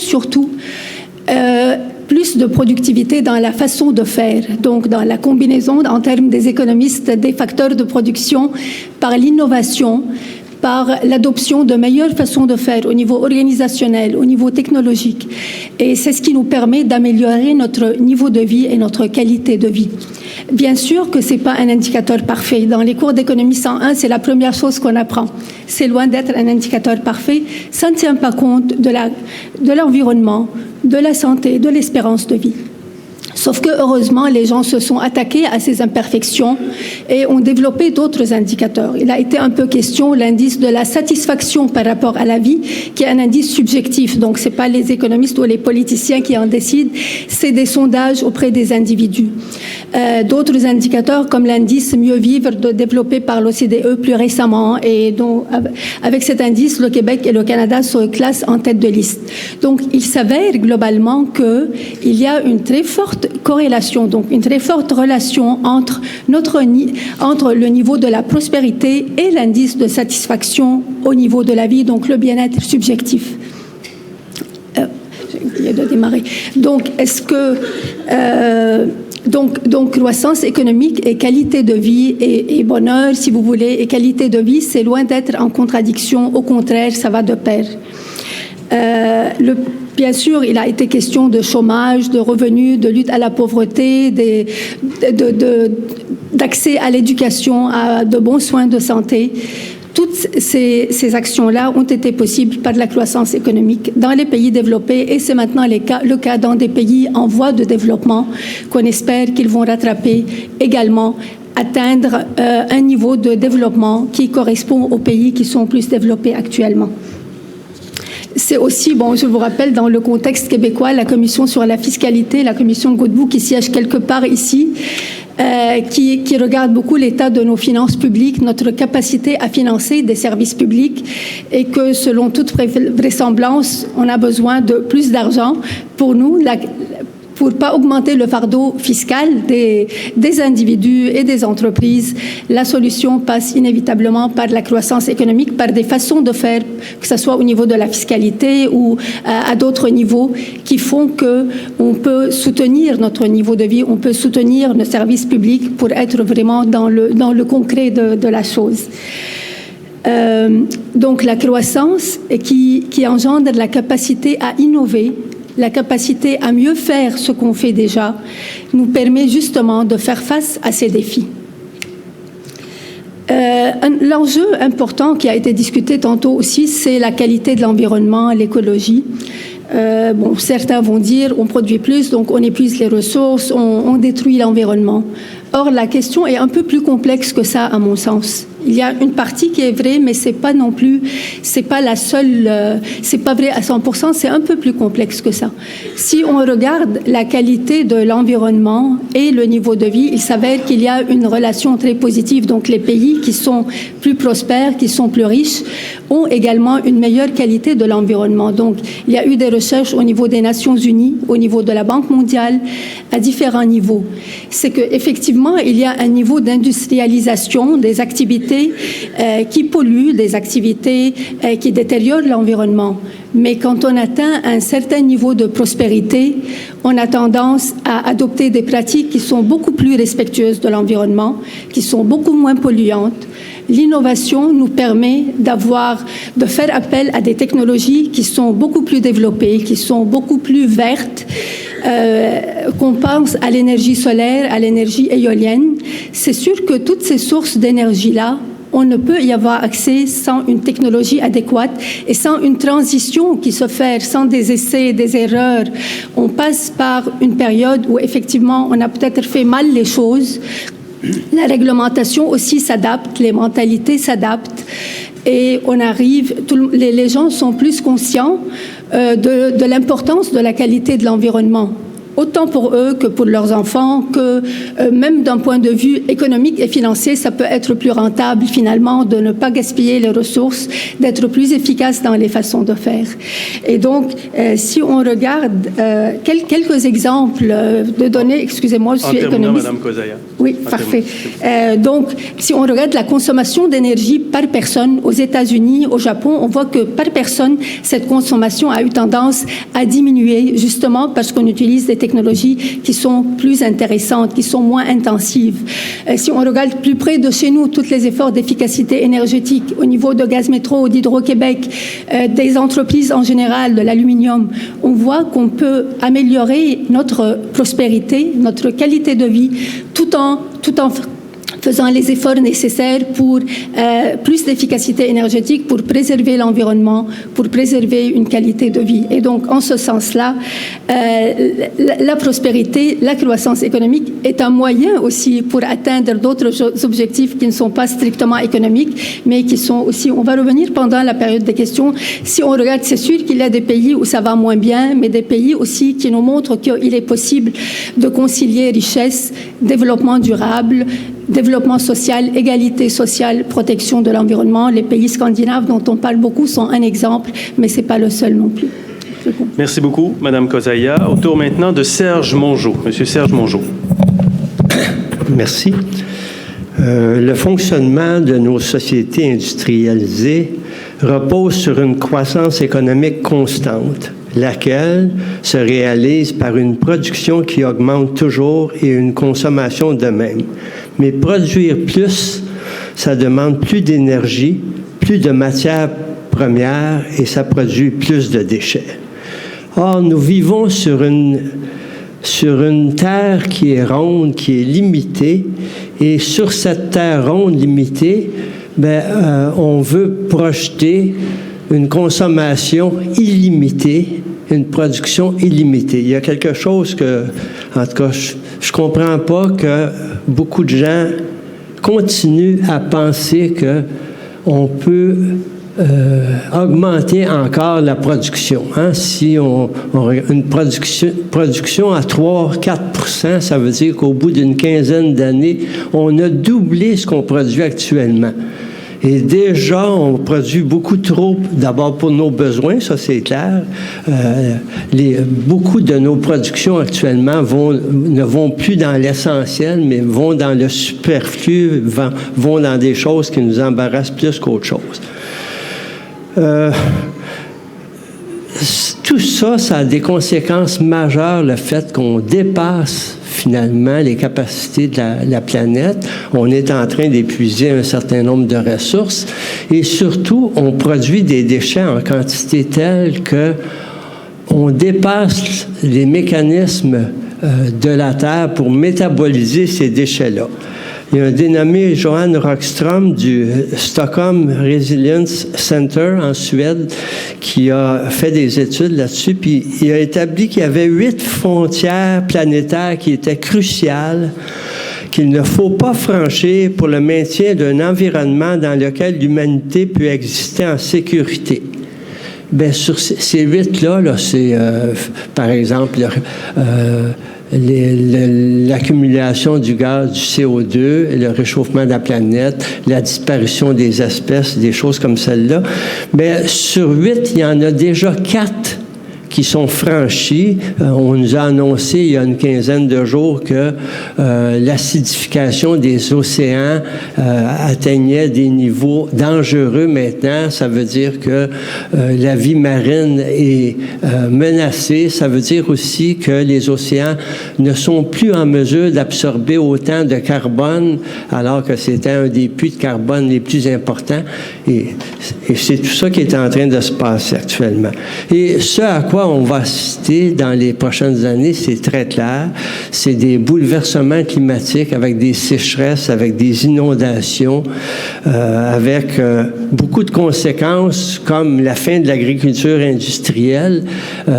plus de productivité dans la façon de faire, donc dans la combinaison en termes des économistes des facteurs de production par l'innovation, par l'adoption de meilleures façons de faire au niveau organisationnel, au niveau technologique. Et c'est ce qui nous permet d'améliorer notre niveau de vie et notre qualité de vie. Bien sûr que ce n'est pas un indicateur parfait. Dans les cours d'économie 101, c'est la première chose qu'on apprend. C'est loin d'être un indicateur parfait. Ça ne tient pas compte de l'environnement, de la santé, de l'espérance de vie. Sauf que, heureusement, les gens se sont attaqués à ces imperfections et ont développé d'autres indicateurs. Il a été un peu question l'indice de la satisfaction par rapport à la vie, qui est un indice subjectif. Donc, ce n'est pas les économistes ou les politiciens qui en décident, c'est des sondages auprès des individus. D'autres indicateurs, comme l'indice Mieux vivre, développé par l'OCDE plus récemment, et dont, avec cet indice, le Québec et le Canada se classent en tête de liste. Donc, il s'avère globalement qu'il y a une très forte corrélation, donc une très forte relation entre le niveau de la prospérité et l'indice de satisfaction au niveau de la vie, donc le bien-être subjectif. J'ai oublié de démarrer. Donc, est-ce que donc croissance économique et qualité de vie et bonheur, si vous voulez, et qualité de vie, c'est loin d'être en contradiction. Au contraire, ça va de pair. Bien sûr, il a été question de chômage, de revenus, de lutte à la pauvreté, d'accès à l'éducation, à de bons soins de santé. Toutes ces actions-là ont été possibles par la croissance économique dans les pays développés et c'est maintenant le cas dans des pays en voie de développement qu'on espère qu'ils vont rattraper également, atteindre un niveau de développement qui correspond aux pays qui sont plus développés actuellement. C'est aussi, je vous rappelle, dans le contexte québécois, la commission sur la fiscalité, la commission Godbout qui siège quelque part ici, qui regarde beaucoup l'état de nos finances publiques, notre capacité à financer des services publics et que, selon toute vraisemblance, on a besoin de plus d'argent pour nous, pour pas augmenter le fardeau fiscal des individus et des entreprises. La solution passe inévitablement par la croissance économique, par des façons de faire, que ce soit au niveau de la fiscalité ou à d'autres niveaux, qui font qu'on peut soutenir notre niveau de vie, on peut soutenir nos services publics pour être vraiment dans le concret de la chose. Donc la croissance qui engendre la capacité à innover, la capacité à mieux faire ce qu'on fait déjà, nous permet justement de faire face à ces défis. L'enjeu important qui a été discuté tantôt aussi, c'est la qualité de l'environnement, l'écologie. Certains vont dire on produit plus, donc on épuise les ressources, on détruit l'environnement. Or, la question est un peu plus complexe que ça, à mon sens. Il y a une partie qui est vraie, mais c'est pas la seule, c'est pas vrai à 100%, c'est un peu plus complexe que ça. Si on regarde la qualité de l'environnement et le niveau de vie, il s'avère qu'il y a une relation très positive. Donc, les pays qui sont plus prospères, qui sont plus riches, ont également une meilleure qualité de l'environnement. Donc, il y a eu des recherches au niveau des Nations Unies, au niveau de la Banque mondiale, à différents niveaux. C'est qu'effectivement, il y a un niveau d'industrialisation des activités qui polluent, des activités qui détériorent l'environnement. Mais quand on atteint un certain niveau de prospérité, on a tendance à adopter des pratiques qui sont beaucoup plus respectueuses de l'environnement, qui sont beaucoup moins polluantes. L'innovation nous permet de faire appel à des technologies qui sont beaucoup plus développées, qui sont beaucoup plus vertes, qu'on pense à l'énergie solaire, à l'énergie éolienne, c'est sûr que toutes ces sources d'énergie-là, on ne peut y avoir accès sans une technologie adéquate et sans une transition qui se fait, sans des essais, des erreurs. On passe par une période où effectivement on a peut-être fait mal les choses. La réglementation aussi s'adapte, les mentalités s'adaptent et on arrive, les gens sont plus conscients de l'importance de la qualité de l'environnement. Autant pour eux que pour leurs enfants, que même d'un point de vue économique et financier, ça peut être plus rentable finalement de ne pas gaspiller les ressources, d'être plus efficace dans les façons de faire. Et donc, si on regarde quelques exemples de données, excusez-moi, je suis économiste. Madame Kozaya. Oui, parfait. Donc, si on regarde la consommation d'énergie par personne aux États-Unis, au Japon, on voit que par personne, cette consommation a eu tendance à diminuer, justement parce qu'on utilise des technologies qui sont plus intéressantes, qui sont moins intensives. Si on regarde plus près de chez nous, tous les efforts d'efficacité énergétique au niveau de Gaz Métro, d'Hydro-Québec, des entreprises en général, de l'aluminium, on voit qu'on peut améliorer notre prospérité, notre qualité de vie, tout en faisant les efforts nécessaires pour plus d'efficacité énergétique, pour préserver l'environnement, pour préserver une qualité de vie. Et donc, en ce sens-là, la prospérité, la croissance économique est un moyen aussi pour atteindre d'autres objectifs qui ne sont pas strictement économiques, mais qui sont aussi, on va revenir pendant la période des questions. Si on regarde, c'est sûr qu'il y a des pays où ça va moins bien, mais des pays aussi qui nous montrent qu'il est possible de concilier richesse, développement durable, développement social, égalité sociale, protection de l'environnement. Les pays scandinaves dont on parle beaucoup sont un exemple, mais ce n'est pas le seul non plus. Merci beaucoup, Madame Kozaya. Au tour maintenant de Serge Mongeau. Monsieur Serge Mongeau. Merci. Le fonctionnement de nos sociétés industrialisées repose sur une croissance économique constante, laquelle se réalise par une production qui augmente toujours et une consommation de même. Mais produire plus, ça demande plus d'énergie, plus de matières premières et ça produit plus de déchets. Or, nous vivons sur une terre qui est ronde, qui est limitée, et sur cette terre ronde limitée, on veut projeter une consommation illimitée, une production illimitée. Il y a quelque chose que, en tout cas, je ne comprends pas que beaucoup de gens continuent à penser qu'on peut augmenter encore la production. Hein? Si on une production à 3-4%, ça veut dire qu'au bout d'une quinzaine d'années, on a doublé ce qu'on produit actuellement. Et déjà, on produit beaucoup trop, d'abord pour nos besoins, ça c'est clair. Beaucoup de nos productions actuellement ne vont plus dans l'essentiel, mais vont dans le superflu, vont dans des choses qui nous embarrassent plus qu'autre chose. Tout ça, ça a des conséquences majeures, le fait qu'on dépasse finalement les capacités de la planète. On est en train d'épuiser un certain nombre de ressources et surtout, on produit des déchets en quantité telle que on dépasse les mécanismes de la Terre pour métaboliser ces déchets-là. Il y a un dénommé Johan Rockström du Stockholm Resilience Center en Suède qui a fait des études là-dessus, puis il a établi qu'il y avait 8 frontières planétaires qui étaient cruciales, qu'il ne faut pas franchir pour le maintien d'un environnement dans lequel l'humanité peut exister en sécurité. Bien, sur ces 8-là, c'est, par exemple, l'accumulation du gaz, du CO2, le réchauffement de la planète, la disparition des espèces, des choses comme celle-là. Mais sur 8, il y en a déjà 4 qui sont franchis. On nous a annoncé il y a une quinzaine de jours que l'acidification des océans atteignait des niveaux dangereux maintenant. Ça veut dire que la vie marine est menacée. Ça veut dire aussi que les océans ne sont plus en mesure d'absorber autant de carbone, alors que c'était un des puits de carbone les plus importants. Et c'est tout ça qui est en train de se passer actuellement. Et ce à quoi quoi on va assister dans les prochaines années, c'est très clair. C'est des bouleversements climatiques avec des sécheresses, avec des inondations, avec beaucoup de conséquences comme la fin de l'agriculture industrielle.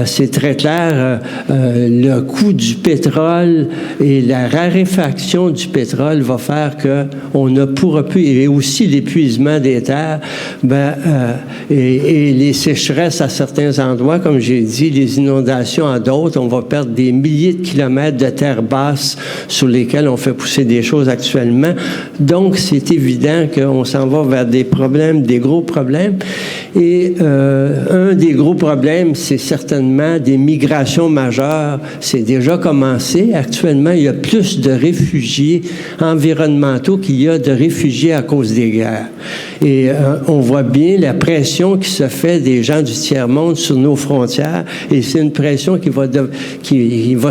C'est très clair, le coût du pétrole et la raréfaction du pétrole va faire qu'on ne pourra plus, et aussi l'épuisement des terres, et les sécheresses à certains endroits, comme j'ai dit, les inondations à d'autres, on va perdre des milliers de kilomètres de terre basse sur lesquelles on fait pousser des choses actuellement. Donc, c'est évident qu'on s'en va vers des problèmes, des gros problèmes. Et un des gros problèmes, c'est certainement des migrations majeures. C'est déjà commencé. Actuellement, il y a plus de réfugiés environnementaux qu'il y a de réfugiés à cause des guerres. Et on voit bien la pression qui se fait des gens du tiers-monde sur nos frontières. Et c'est une pression qui va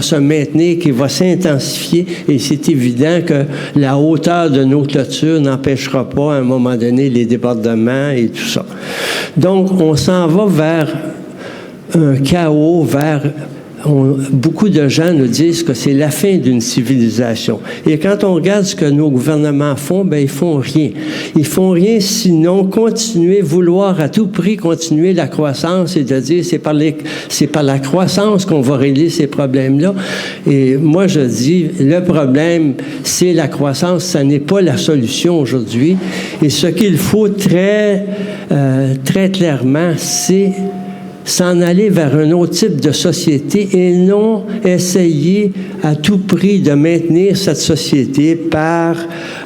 se maintenir, qui va s'intensifier. Et c'est évident que la hauteur de nos clôtures n'empêchera pas, à un moment donné, les débordements et tout ça. Donc, on s'en va vers un chaos, beaucoup de gens nous disent que c'est la fin d'une civilisation. Et quand on regarde ce que nos gouvernements font, ils font rien. Ils font rien sinon vouloir à tout prix continuer la croissance et de dire c'est par la croissance qu'on va régler ces problèmes-là. Et moi, je dis, le problème, c'est la croissance, ça n'est pas la solution aujourd'hui. Et ce qu'il faut très clairement, c'est s'en aller vers un autre type de société et non essayer à tout prix de maintenir cette société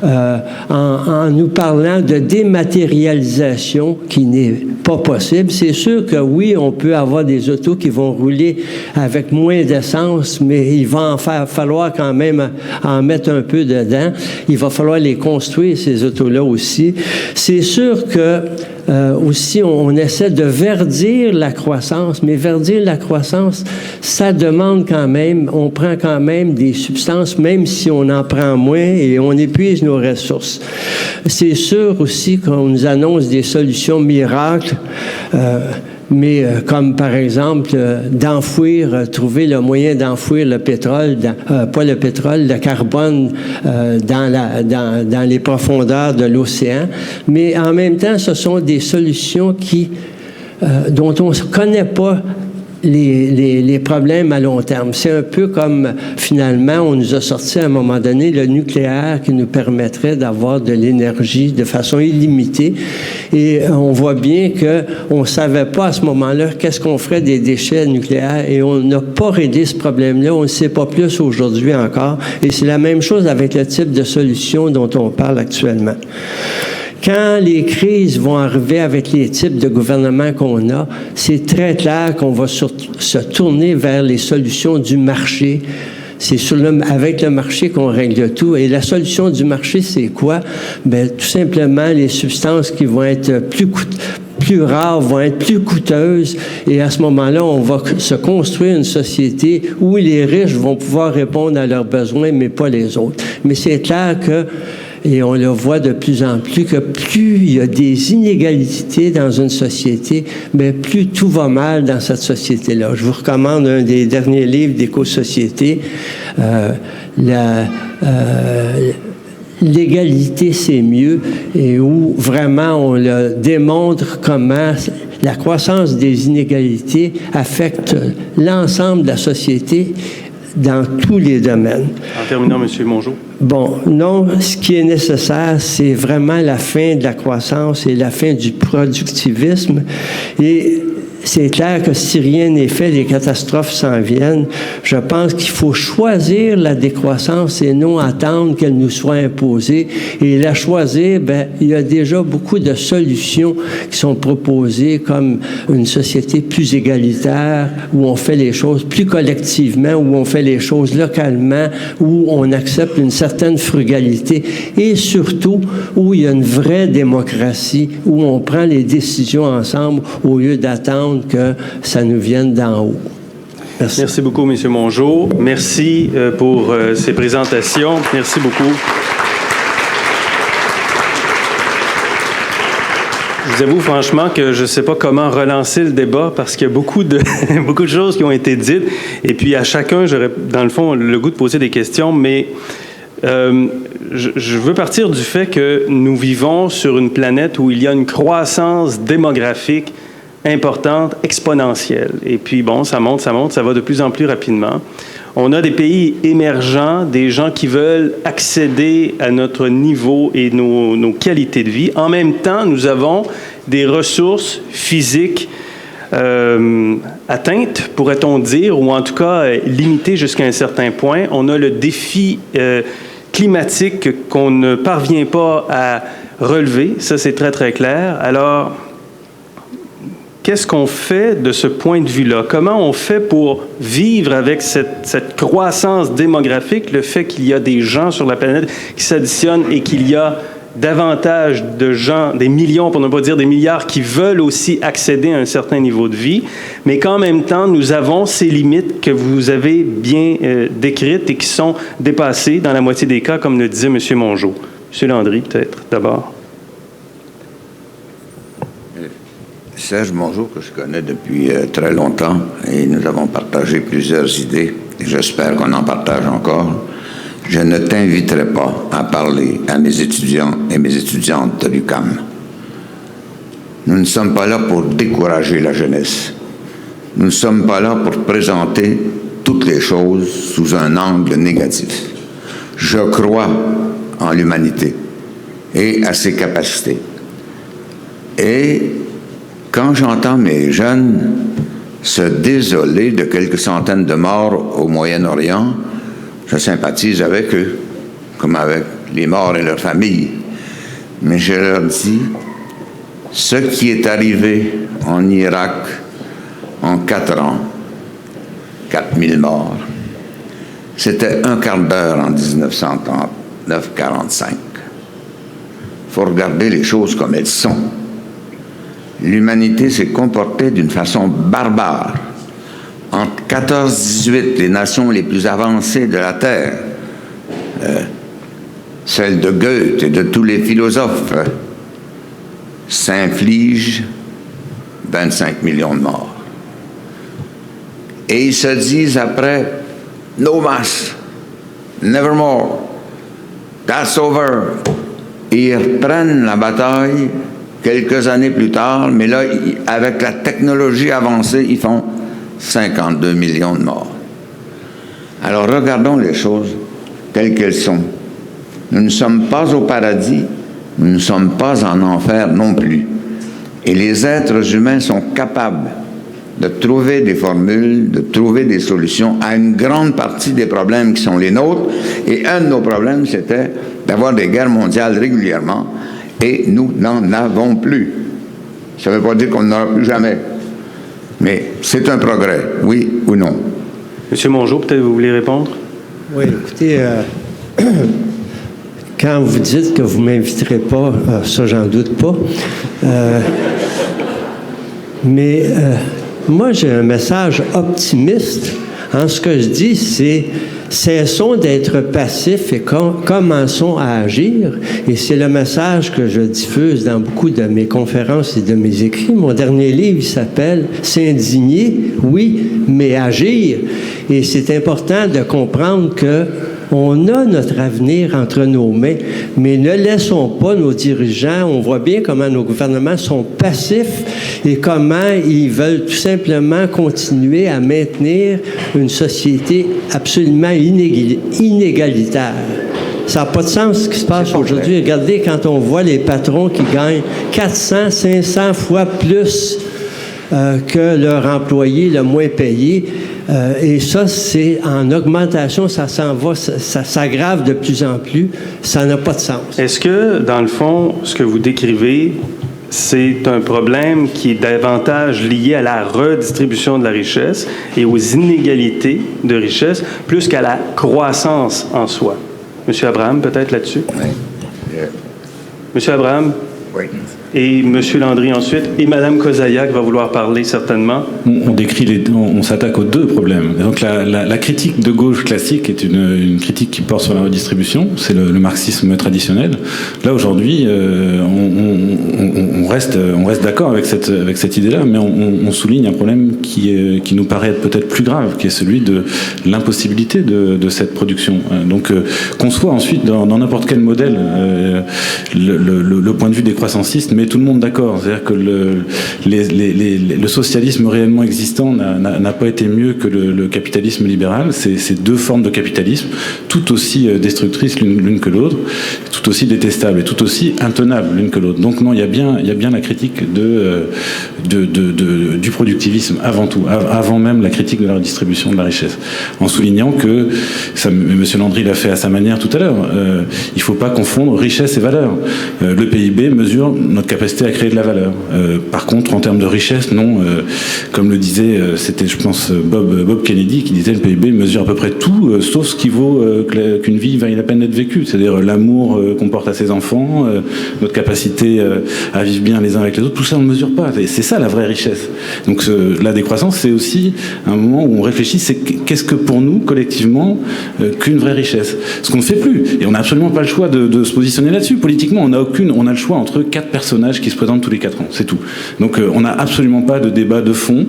en nous parlant de dématérialisation qui n'est pas possible. C'est sûr que oui, on peut avoir des autos qui vont rouler avec moins d'essence, mais il va falloir quand même en mettre un peu dedans. Il va falloir les construire, ces autos-là aussi. C'est sûr que aussi, on essaie de verdir la croissance, mais verdir la croissance, ça demande quand même, on prend quand même des substances, même si on en prend moins et on épuise nos ressources. C'est sûr aussi qu'on nous annonce des solutions miracles, mais comme par exemple trouver le moyen d'enfouir le pétrole, le carbone dans les profondeurs de l'océan. Mais en même temps, ce sont des solutions dont on ne connaît pas les problèmes à long terme. C'est un peu comme, finalement, on nous a sorti à un moment donné le nucléaire qui nous permettrait d'avoir de l'énergie de façon illimitée. Et on voit bien qu'on ne savait pas à ce moment-là qu'est-ce qu'on ferait des déchets nucléaires et on n'a pas réglé ce problème-là. On ne sait pas plus aujourd'hui encore. Et c'est la même chose avec le type de solution dont on parle actuellement. Quand les crises vont arriver avec les types de gouvernement qu'on a, c'est très clair qu'on va se tourner vers les solutions du marché. C'est avec le marché qu'on règle tout. Et la solution du marché, c'est quoi? Tout simplement, les substances qui vont être plus rares, vont être plus coûteuses. Et à ce moment-là, on va se construire une société où les riches vont pouvoir répondre à leurs besoins, mais pas les autres. Mais c'est clair et on le voit de plus en plus, que plus il y a des inégalités dans une société, plus tout va mal dans cette société-là. Je vous recommande un des derniers livres d'Éco-Société, l'égalité, c'est mieux, et où vraiment on le démontre comment la croissance des inégalités affecte l'ensemble de la société dans tous les domaines. En terminant, M. Mongeau. Bon, non, ce qui est nécessaire, c'est vraiment la fin de la croissance et la fin du productivisme. Et c'est clair que si rien n'est fait, les catastrophes s'en viennent. Je pense qu'il faut choisir la décroissance et non attendre qu'elle nous soit imposée. Et la choisir, il y a déjà beaucoup de solutions qui sont proposées, comme une société plus égalitaire, où on fait les choses plus collectivement, où on fait les choses localement, où on accepte une certaine frugalité et surtout où il y a une vraie démocratie, où on prend les décisions ensemble au lieu d'attendre que ça nous vienne d'en haut. Merci. Merci beaucoup, M. Mongeau. Merci pour ces présentations. Merci beaucoup. Je vous avoue franchement que je ne sais pas comment relancer le débat parce qu'il y a beaucoup de choses qui ont été dites. Et puis à chacun, j'aurais dans le fond le goût de poser des questions, mais je veux partir du fait que nous vivons sur une planète où il y a une croissance démographique importante, exponentielle. Et puis bon, ça monte, ça va de plus en plus rapidement. On a des pays émergents, des gens qui veulent accéder à notre niveau et nos qualités de vie. En même temps, nous avons des ressources physiques atteintes, pourrait-on dire, ou en tout cas limitées jusqu'à un certain point. On a le défi climatique qu'on ne parvient pas à relever. Ça, c'est très, très clair. Alors, qu'est-ce qu'on fait de ce point de vue-là? Comment on fait pour vivre avec cette croissance démographique, le fait qu'il y a des gens sur la planète qui s'additionnent et qu'il y a davantage de gens, des millions, pour ne pas dire des milliards, qui veulent aussi accéder à un certain niveau de vie, mais qu'en même temps, nous avons ces limites que vous avez bien décrites et qui sont dépassées dans la moitié des cas, comme le disait M. Mongeau. M. Landry, peut-être, d'abord. Serge Mongeau, que je connais depuis très longtemps, et nous avons partagé plusieurs idées, et j'espère qu'on en partage encore. Je ne t'inviterai pas à parler à mes étudiants et mes étudiantes de l'UQAM. Nous ne sommes pas là pour décourager la jeunesse. Nous ne sommes pas là pour présenter toutes les choses sous un angle négatif. Je crois en l'humanité et à ses capacités. Et quand j'entends mes jeunes se désoler de quelques centaines de morts au Moyen-Orient, je sympathise avec eux, comme avec les morts et leurs familles. Mais je leur dis, ce qui est arrivé en Irak en 4 ans, 4000 morts, c'était un quart d'heure en 1939-45. Il faut regarder les choses comme elles sont. L'humanité s'est comportée d'une façon barbare. Entre 14-18, les nations les plus avancées de la Terre, celles de Goethe et de tous les philosophes, s'infligent 25 millions de morts. Et ils se disent après, no mass, nevermore, that's over. Et ils reprennent la bataille quelques années plus tard, mais là, avec la technologie avancée, ils font 52 millions de morts. Alors, regardons les choses telles qu'elles sont. Nous ne sommes pas au paradis, nous ne sommes pas en enfer non plus. Et les êtres humains sont capables de trouver des formules, de trouver des solutions à une grande partie des problèmes qui sont les nôtres. Et un de nos problèmes, c'était d'avoir des guerres mondiales régulièrement, et nous n'en avons plus. Ça ne veut pas dire qu'on n'en aura plus jamais. Mais c'est un progrès, oui ou non? M. Mongeau, peut-être vous voulez répondre? Oui, écoutez, quand vous dites que vous ne m'inviterez pas, ça, j'en doute pas. Mais moi, j'ai un message optimiste. Ce que je dis, c'est cessons d'être passifs et commençons à agir. Et c'est le message que je diffuse dans beaucoup de mes conférences et de mes écrits. Mon dernier livre s'appelle « S'indigner, oui, mais agir ». Et c'est important de comprendre que on a notre avenir entre nos mains, mais ne laissons pas nos dirigeants. On voit bien comment nos gouvernements sont passifs et comment ils veulent tout simplement continuer à maintenir une société absolument inégalitaire. Ça n'a pas de sens ce qui se passe aujourd'hui. Regardez quand on voit les patrons qui gagnent 400, 500 fois plus que leurs employés le moins payés. Et ça, c'est en augmentation, ça s'en va, ça s'aggrave de plus en plus. Ça n'a pas de sens. Est-ce que, dans le fond, ce que vous décrivez, c'est un problème qui est davantage lié à la redistribution de la richesse et aux inégalités de richesse, plus qu'à la croissance en soi? M. Abraham, peut-être là-dessus? Oui. M. Abraham? Oui. et M. Landry ensuite, et Mme Kozaiak va vouloir parler certainement. On s'attaque aux deux problèmes. Donc la critique de gauche classique est une critique qui porte sur la redistribution, c'est le marxisme traditionnel. Là aujourd'hui, on reste d'accord avec cette idée-là, mais on souligne un problème qui nous paraît être peut-être plus grave, qui est celui de l'impossibilité de cette production. Donc qu'on soit ensuite dans n'importe quel modèle, le point de vue des croissancistes met tout le monde d'accord. C'est-à-dire que le socialisme réellement existant n'a pas été mieux que le capitalisme libéral. C'est deux formes de capitalisme, tout aussi destructrices l'une que l'autre, tout aussi détestables et tout aussi intenables l'une que l'autre. Donc non, il y a bien la critique du productivisme avant tout, avant même la critique de la redistribution de la richesse, en soulignant que, M. Landry l'a fait à sa manière tout à l'heure, il ne faut pas confondre richesse et valeur. Le PIB mesure notre capacité à créer de la valeur. Par contre, en termes de richesse, non. Comme le disait, c'était, je pense, Bob Kennedy qui disait le PIB mesure à peu près tout, sauf ce qui vaut qu'une vie vaille la peine d'être vécue. C'est-à-dire l'amour qu'on porte à ses enfants, notre capacité à vivre bien les uns avec les autres. Tout ça, on ne mesure pas. Et c'est ça la vraie richesse. Donc la décroissance, c'est aussi un moment où on réfléchit, c'est qu'est-ce que pour nous, collectivement, qu'une vraie richesse. Ce qu'on ne fait plus. Et on n'a absolument pas le choix de se positionner là-dessus. Politiquement, on a le choix entre 4 personnages qui se présentent tous les 4 ans. C'est tout. Donc on n'a absolument pas de débat de fond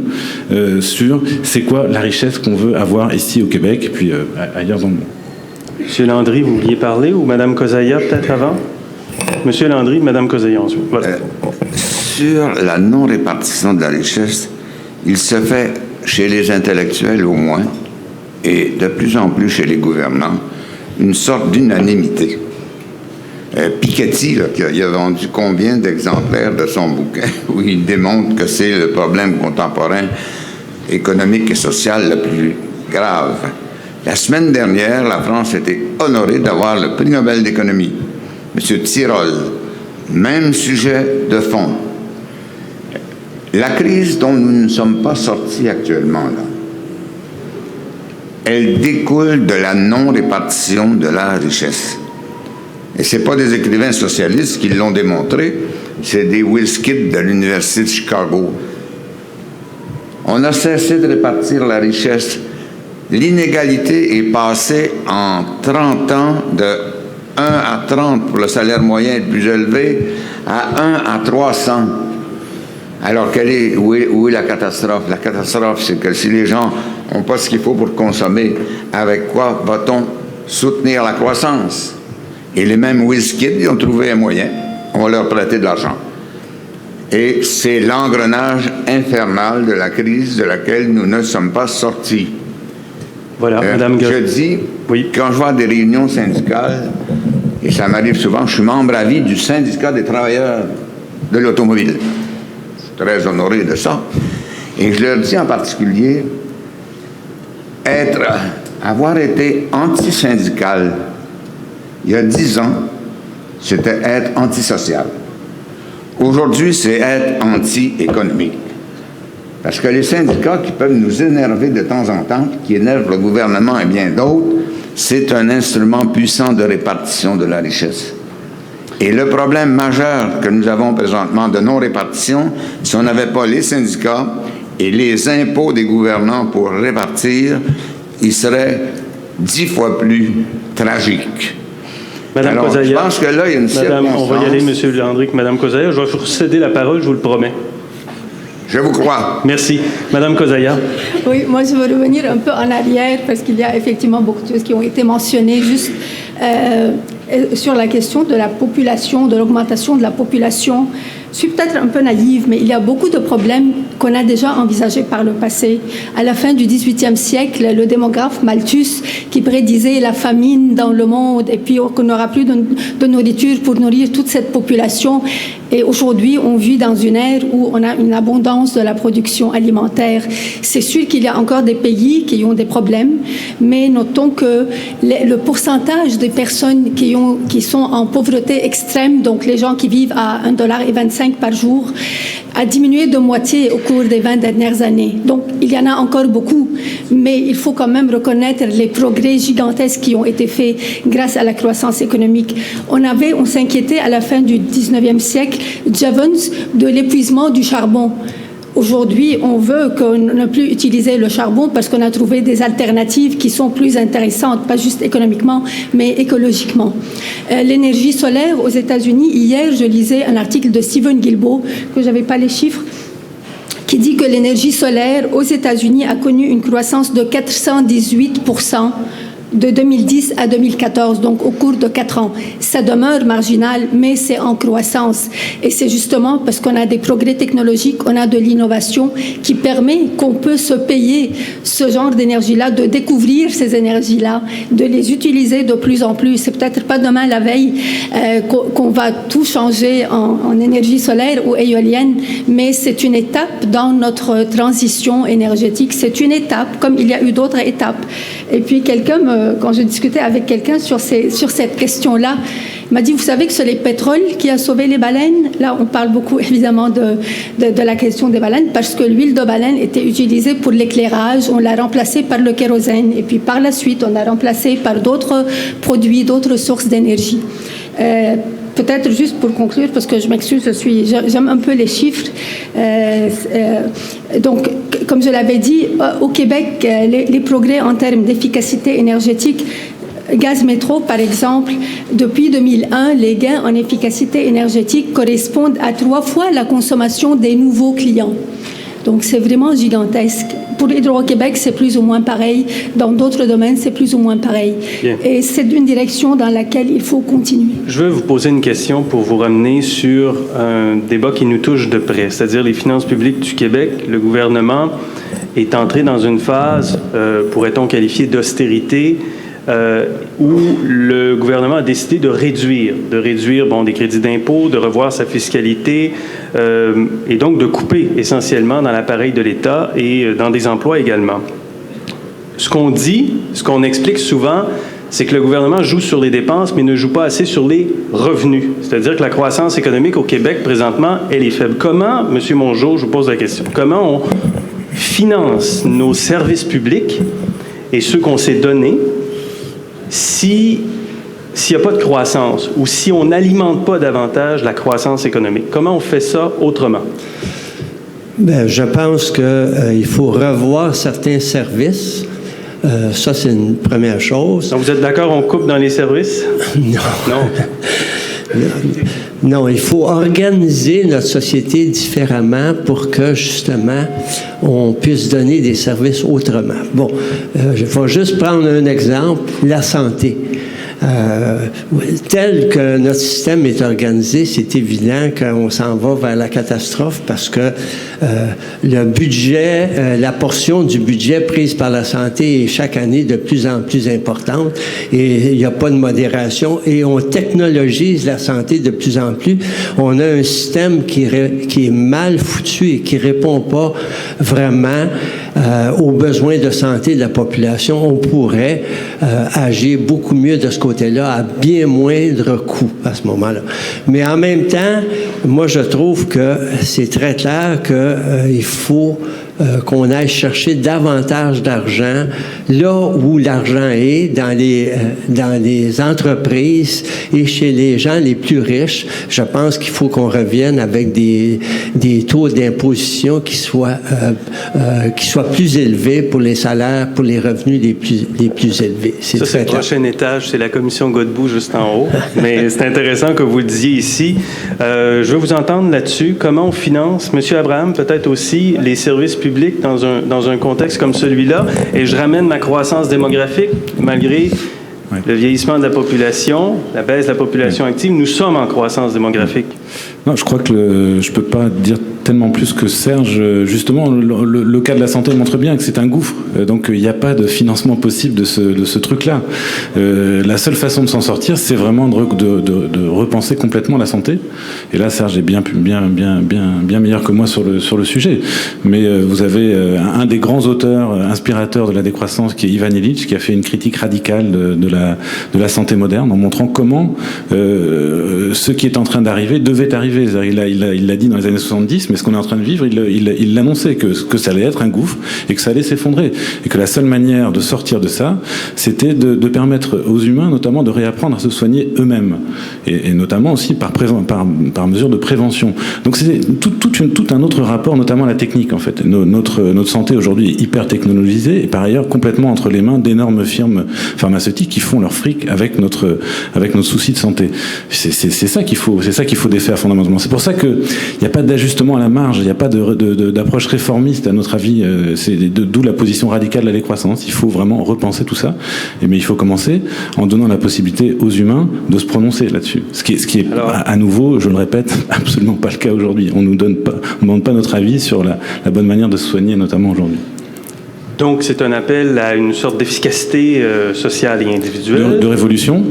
sur c'est quoi la richesse qu'on veut avoir ici au Québec et puis ailleurs dans le monde. Monsieur Landry, vous vouliez parler, ou Mme Kozaiak peut-être avant? Monsieur Landry, Mme Kozaiak ensuite. Voilà. Sur la non-répartition de la richesse, il se fait chez les intellectuels au moins, et de plus en plus chez les gouvernants, une sorte d'unanimité. Piketty, là, il a vendu combien d'exemplaires de son bouquin où il démontre que c'est le problème contemporain, économique et social le plus grave. La semaine dernière, la France était honorée d'avoir le prix Nobel d'économie. M. Tirole, même sujet de fond. La crise dont nous ne sommes pas sortis actuellement, là, elle découle de la non-répartition de la richesse. Et ce n'est pas des écrivains socialistes qui l'ont démontré, c'est des Wilskid de l'Université de Chicago. On a cessé de répartir la richesse. L'inégalité est passée en 30 ans de 1 à 30 pour le salaire moyen le plus élevé à 1 à 300. Alors, où est la catastrophe? La catastrophe, c'est que si les gens n'ont pas ce qu'il faut pour consommer, avec quoi va-t-on soutenir la croissance? Et les mêmes Wilskid, ils ont trouvé un moyen. On va leur prêter de l'argent. Et c'est l'engrenage infernal de la crise de laquelle nous ne sommes pas sortis. Voilà, Madame je dis, oui, quand je vois des réunions syndicales, et ça m'arrive souvent, je suis membre à vie du syndicat des travailleurs de l'automobile. Je suis très honoré de ça. Et je leur dis en particulier, avoir été anti-syndical il y a 10 ans, c'était être antisocial. Aujourd'hui, c'est être anti-économique. Parce que les syndicats qui peuvent nous énerver de temps en temps, qui énervent le gouvernement et bien d'autres, c'est un instrument puissant de répartition de la richesse. Et le problème majeur que nous avons présentement de non-répartition, si on n'avait pas les syndicats et les impôts des gouvernants pour répartir, il serait 10 fois plus tragique. Madame Kozaiak, je pense que là, il y a une circonstance. On va y aller, M. Landry, Mme Kozaiak. Je vais vous céder la parole, je vous le promets. Je vous crois. Merci. Madame Kozaiak. Oui, moi, je veux revenir un peu en arrière parce qu'il y a effectivement beaucoup de choses qui ont été mentionnées juste sur la question de la population, de l'augmentation de la population. Je suis peut-être un peu naïve, mais il y a beaucoup de problèmes qu'on a déjà envisagés par le passé. À la fin du XVIIIe siècle, le démographe Malthus, qui prédisait la famine dans le monde et puis qu'on n'aura plus de nourriture pour nourrir toute cette population. Et aujourd'hui, on vit dans une ère où on a une abondance de la production alimentaire. C'est sûr qu'il y a encore des pays qui ont des problèmes, mais notons que le pourcentage des personnes qui sont en pauvreté extrême, donc les gens qui vivent à $1,25 1,5 par jour, a diminué de moitié au cours des 20 dernières années. Donc, il y en a encore beaucoup, mais il faut quand même reconnaître les progrès gigantesques qui ont été faits grâce à la croissance économique. On s'inquiétait à la fin du 19e siècle, Jevons, de l'épuisement du charbon. Aujourd'hui, on veut qu'on ne plus utiliser le charbon parce qu'on a trouvé des alternatives qui sont plus intéressantes, pas juste économiquement, mais écologiquement. L'énergie solaire aux États-Unis, hier, je lisais un article de Stephen Guilbeault, que je n'avais pas les chiffres, qui dit que l'énergie solaire aux États-Unis a connu une croissance de 418% de 2010 à 2014, donc au cours de 4 ans. Ça demeure marginal, mais c'est en croissance. Et c'est justement parce qu'on a des progrès technologiques, on a de l'innovation qui permet qu'on peut se payer ce genre d'énergie-là, de découvrir ces énergies-là, de les utiliser de plus en plus. C'est peut-être pas demain la veille qu'on va tout changer en énergie solaire ou éolienne, mais c'est une étape dans notre transition énergétique. C'est une étape, comme il y a eu d'autres étapes. Et puis quand je discutais avec quelqu'un sur cette question-là, il m'a dit, vous savez que c'est le pétrole qui a sauvé les baleines? Là, on parle beaucoup, évidemment, de la question des baleines, parce que l'huile de baleine était utilisée pour l'éclairage. On l'a remplacée par le kérosène. Et puis, par la suite, on l'a remplacée par d'autres produits, d'autres sources d'énergie. Peut-être juste pour conclure, parce que je m'excuse, j'aime un peu les chiffres. Donc, comme je l'avais dit, au Québec, les progrès en termes d'efficacité énergétique, Gaz Métro, par exemple, depuis 2001, les gains en efficacité énergétique correspondent à 3 fois la consommation des nouveaux clients. Donc, c'est vraiment gigantesque. Pour Hydro-Québec, c'est plus ou moins pareil. Dans d'autres domaines, c'est plus ou moins pareil. Bien. Et c'est une direction dans laquelle il faut continuer. Je veux vous poser une question pour vous ramener sur un débat qui nous touche de près, c'est-à-dire les finances publiques du Québec. Le gouvernement est entré dans une phase, pourrait-on qualifier d'austérité, où le gouvernement a décidé de réduire des crédits d'impôt, de revoir sa fiscalité et donc de couper essentiellement dans l'appareil de l'État et dans des emplois également. Ce qu'on explique souvent, c'est que le gouvernement joue sur les dépenses, mais ne joue pas assez sur les revenus. C'est-à-dire que la croissance économique au Québec, présentement, elle est faible. Comment, M. Mongeau, je vous pose la question, comment on finance nos services publics et ceux qu'on s'est donnés s'il n'y a pas de croissance ou si on n'alimente pas davantage la croissance économique? Comment on fait ça autrement? Bien, je pense qu'il faut revoir certains services. Ça, c'est une première chose. Donc, vous êtes d'accord, on coupe dans les services? Non, il faut organiser notre société différemment pour que, justement, on puisse donner des services autrement. Bon, je vais juste prendre un exemple, la santé. Tel que notre système est organisé, c'est évident qu'on s'en va vers la catastrophe parce que le budget, la portion du budget prise par la santé est chaque année de plus en plus importante et il n'y a pas de modération et on technologise la santé de plus en plus. On a un système qui est mal foutu et qui répond pas vraiment aux besoins de santé de la population. On pourrait agir beaucoup mieux de ce côté-là à bien moindre coût à ce moment-là. Mais en même temps, moi, je trouve que c'est très clair qu'il faut qu'on aille chercher davantage d'argent là où l'argent est, dans les entreprises et chez les gens les plus riches. Je pense qu'il faut qu'on revienne avec des taux d'imposition qui soient plus élevés pour les salaires, pour les revenus les plus élevés. Ça, c'est le prochain étage, c'est la commission Godbout juste en haut. Mais c'est intéressant que vous le disiez ici. Je veux vous entendre là-dessus. Comment on finance, M. Abraham, peut-être aussi les services publics dans un contexte comme celui-là. Et je ramène ma croissance démographique, malgré le vieillissement de la population, la baisse de la population active, nous sommes en croissance démographique. Non, je crois que je peux pas dire tellement plus que Serge. Justement, le cas de la santé montre bien que c'est un gouffre. Donc, il n'y a pas de financement possible de ce truc-là. La seule façon de s'en sortir, c'est vraiment de repenser complètement la santé. Et là, Serge est bien meilleur que moi sur le sujet. Mais vous avez un des grands auteurs, inspirateurs de la décroissance, qui est Ivan Illich, qui a fait une critique radicale de la santé moderne, en montrant comment ce qui est en train d'arriver devait arriver. Il l'a dit dans les années 70, mais ce qu'on est en train de vivre, il l'annonçait que ça allait être un gouffre et que ça allait s'effondrer. Et que la seule manière de sortir de ça, c'était de permettre aux humains, notamment, de réapprendre à se soigner eux-mêmes. Et notamment aussi par mesure de prévention. Donc c'est tout un autre rapport, notamment à la technique, en fait. Notre santé aujourd'hui est hyper technologisée et par ailleurs complètement entre les mains d'énormes firmes pharmaceutiques qui font leur fric avec notre souci de santé. C'est ça qu'il faut défaire fondamentalement. C'est pour ça qu'il n'y a pas d'ajustement à la marge, il n'y a pas d'approche réformiste à notre avis. D'où la position radicale de la décroissance. Il faut vraiment repenser tout ça. Mais il faut commencer en donnant la possibilité aux humains de se prononcer là-dessus. Ce qui est à nouveau, je le répète, absolument pas le cas aujourd'hui. On ne nous demande pas notre avis sur la bonne manière de se soigner, notamment aujourd'hui. Donc, c'est un appel à une sorte d'efficacité sociale et individuelle. De révolution.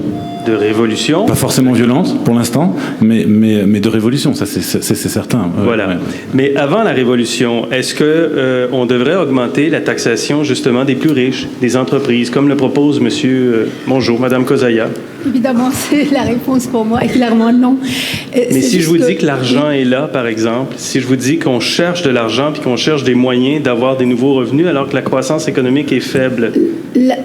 De révolution. Pas forcément violente, pour l'instant, mais de révolution, ça c'est certain. Voilà. Ouais. Mais avant la révolution, est-ce que on devrait augmenter la taxation, justement, des plus riches, des entreprises, comme le propose monsieur... bonjour, Madame Kozaya. Évidemment, c'est la réponse pour moi, et clairement non. Mais si je vous dis que l'argent est là, par exemple, si je vous dis qu'on cherche de l'argent puis qu'on cherche des moyens d'avoir des nouveaux revenus alors que la croissance économique est faible.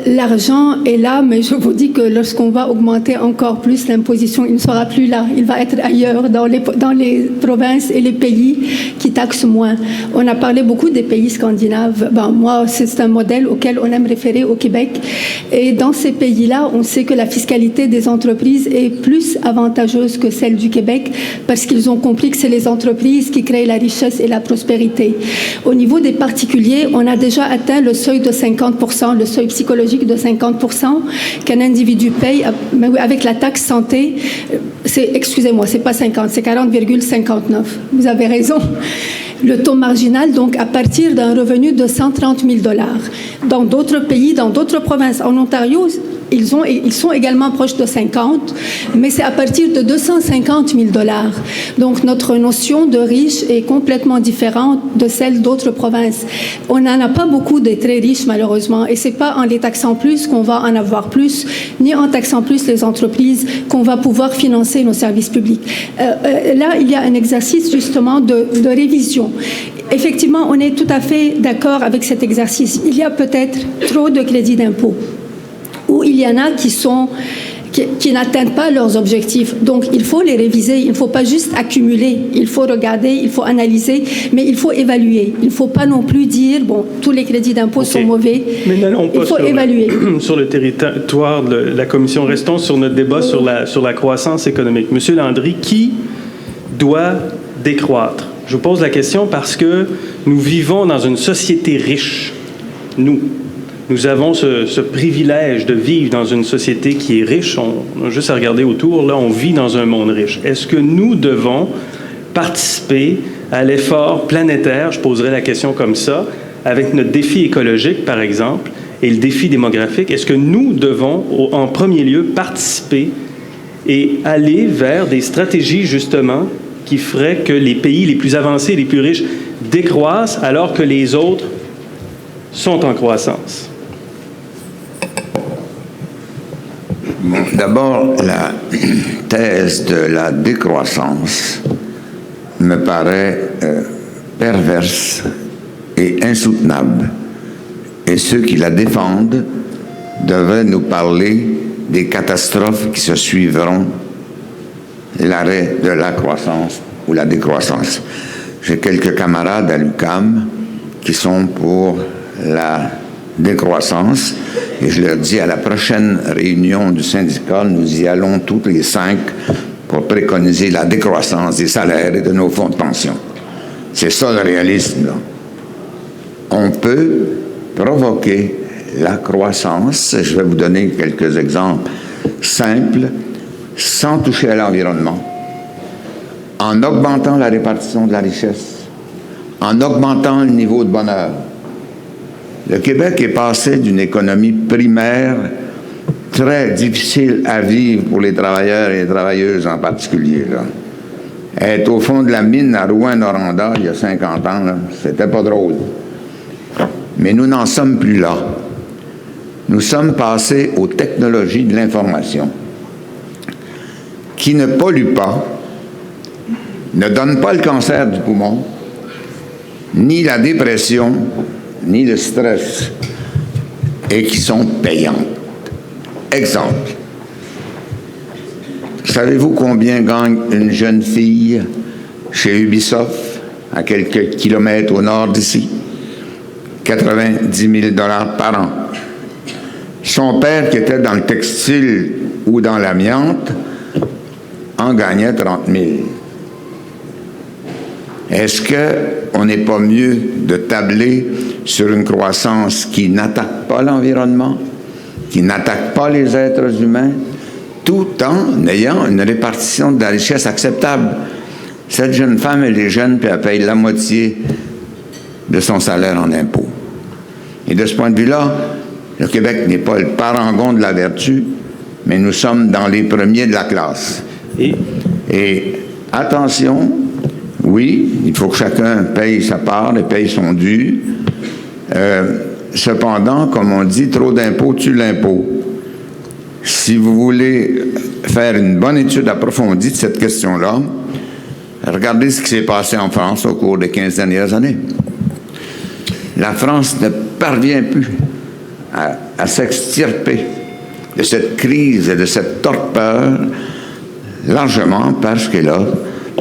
L'argent est là, mais je vous dis que lorsqu'on va augmenter encore plus l'imposition, il ne sera plus là. Il va être ailleurs, dans les provinces et les pays qui taxent moins. On a parlé beaucoup des pays scandinaves. Moi, c'est un modèle auquel on aime référer au Québec. Et dans ces pays-là, on sait que la fiscalité des entreprises est plus avantageuse que celle du Québec parce qu'ils ont compris que c'est les entreprises qui créent la richesse et la prospérité. Au niveau des particuliers, on a déjà atteint le seuil de 50%, le seuil psychologique de 50% qu'un individu paye avec la taxe santé. Excusez-moi, c'est pas 50, c'est 40,59. Vous avez raison. Le taux marginal, donc, à partir d'un revenu de 130 000 $. Dans d'autres pays, dans d'autres provinces, en Ontario, ils sont également proches de 50, mais c'est à partir de 250 000 $. Donc, notre notion de riche est complètement différente de celle d'autres provinces. On n'en a pas beaucoup de très riches, malheureusement, et c'est pas en les taxant plus qu'on va en avoir plus, ni en taxant plus les entreprises qu'on va pouvoir financer nos services publics. Là, il y a un exercice, justement, de révision. Effectivement, on est tout à fait d'accord avec cet exercice. Il y a peut-être trop de crédits d'impôt, ou il y en a qui n'atteignent pas leurs objectifs. Donc, il faut les réviser. Il ne faut pas juste accumuler. Il faut regarder, il faut analyser, mais il faut évaluer. Il ne faut pas non plus dire, bon, tous les crédits d'impôt sont mauvais. Mais n'allons pas il faut évaluer. Sur le territoire de la Commission. Restons sur notre débat sur la croissance économique. Monsieur Landry, qui doit décroître? Je vous pose la question parce que nous vivons dans une société riche. Nous avons ce privilège de vivre dans une société qui est riche. On a juste à regarder autour, là, on vit dans un monde riche. Est-ce que nous devons participer à l'effort planétaire, je poserai la question comme ça, avec notre défi écologique, par exemple, et le défi démographique? Est-ce que nous devons, en premier lieu, participer et aller vers des stratégies, justement, qui feraient que les pays les plus avancés, les plus riches, décroissent alors que les autres sont en croissance? Bon, d'abord, la thèse de la décroissance me paraît perverse et insoutenable. Et ceux qui la défendent devraient nous parler des catastrophes qui se suivront l'arrêt de la croissance ou la décroissance. J'ai quelques camarades à l'UQAM qui sont pour la décroissance et je leur dis à la prochaine réunion du syndicat, nous y allons tous les 5 pour préconiser la décroissance des salaires et de nos fonds de pension. C'est ça le réalisme, là. On peut provoquer la croissance, je vais vous donner quelques exemples simples, sans toucher à l'environnement, en augmentant la répartition de la richesse, en augmentant le niveau de bonheur. Le Québec est passé d'une économie primaire très difficile à vivre pour les travailleurs et les travailleuses en particulier, là. Être au fond de la mine à Rouyn-Noranda il y a 50 ans, là, c'était pas drôle. Mais nous n'en sommes plus là. Nous sommes passés aux technologies de l'information qui ne polluent pas, ne donnent pas le cancer du poumon, ni la dépression, ni le stress, et qui sont payantes. Exemple. Savez-vous combien gagne une jeune fille chez Ubisoft, à quelques kilomètres au nord d'ici? 90 000 $ par an. Son père, qui était dans le textile ou dans l'amiante, en gagnait 30 000. Est-ce qu'on n'est pas mieux de tabler sur une croissance qui n'attaque pas l'environnement, qui n'attaque pas les êtres humains, tout en ayant une répartition de la richesse acceptable? Cette jeune femme, elle est jeune, puis elle paye la moitié de son salaire en impôts. Et de ce point de vue-là, le Québec n'est pas le parangon de la vertu, mais nous sommes dans les premiers de la classe. Et attention, oui, il faut que chacun paye sa part et paye son dû. Cependant, comme on dit, trop d'impôts tue l'impôt. Si vous voulez faire une bonne étude approfondie de cette question-là, regardez ce qui s'est passé en France au cours des 15 dernières années. La France ne parvient plus à s'extirper de cette crise et de cette torpeur, largement parce qu'elle a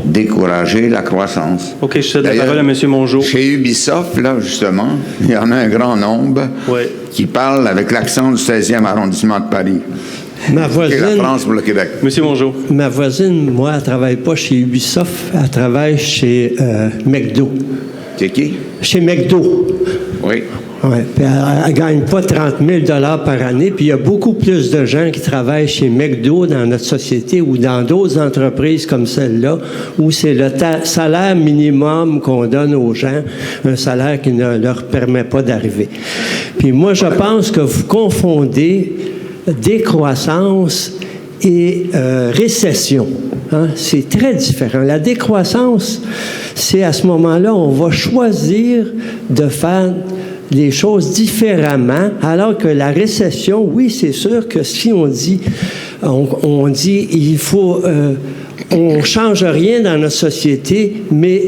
découragé la croissance. OK, je cède la parole à M. Mongeau. Chez Ubisoft, là, justement, il y en a un grand nombre qui parlent avec l'accent du 16e arrondissement de Paris. Ma voisine, la France pour le Québec. Monsieur Mongeau. Ma voisine, moi, elle ne travaille pas chez Ubisoft, elle travaille chez McDo. C'est qui? Chez McDo. Oui. Ouais, puis elle ne gagne pas 30 000 $ par année. Puis il y a beaucoup plus de gens qui travaillent chez McDo dans notre société ou dans d'autres entreprises comme celle-là, où c'est le salaire minimum qu'on donne aux gens, un salaire qui ne leur permet pas d'arriver. Puis moi, je pense que vous confondez décroissance et récession. Hein? C'est très différent. La décroissance, c'est à ce moment-là, on va choisir de faire les choses différemment, alors que la récession, oui, c'est sûr que si on dit il faut, on change rien dans notre société, mais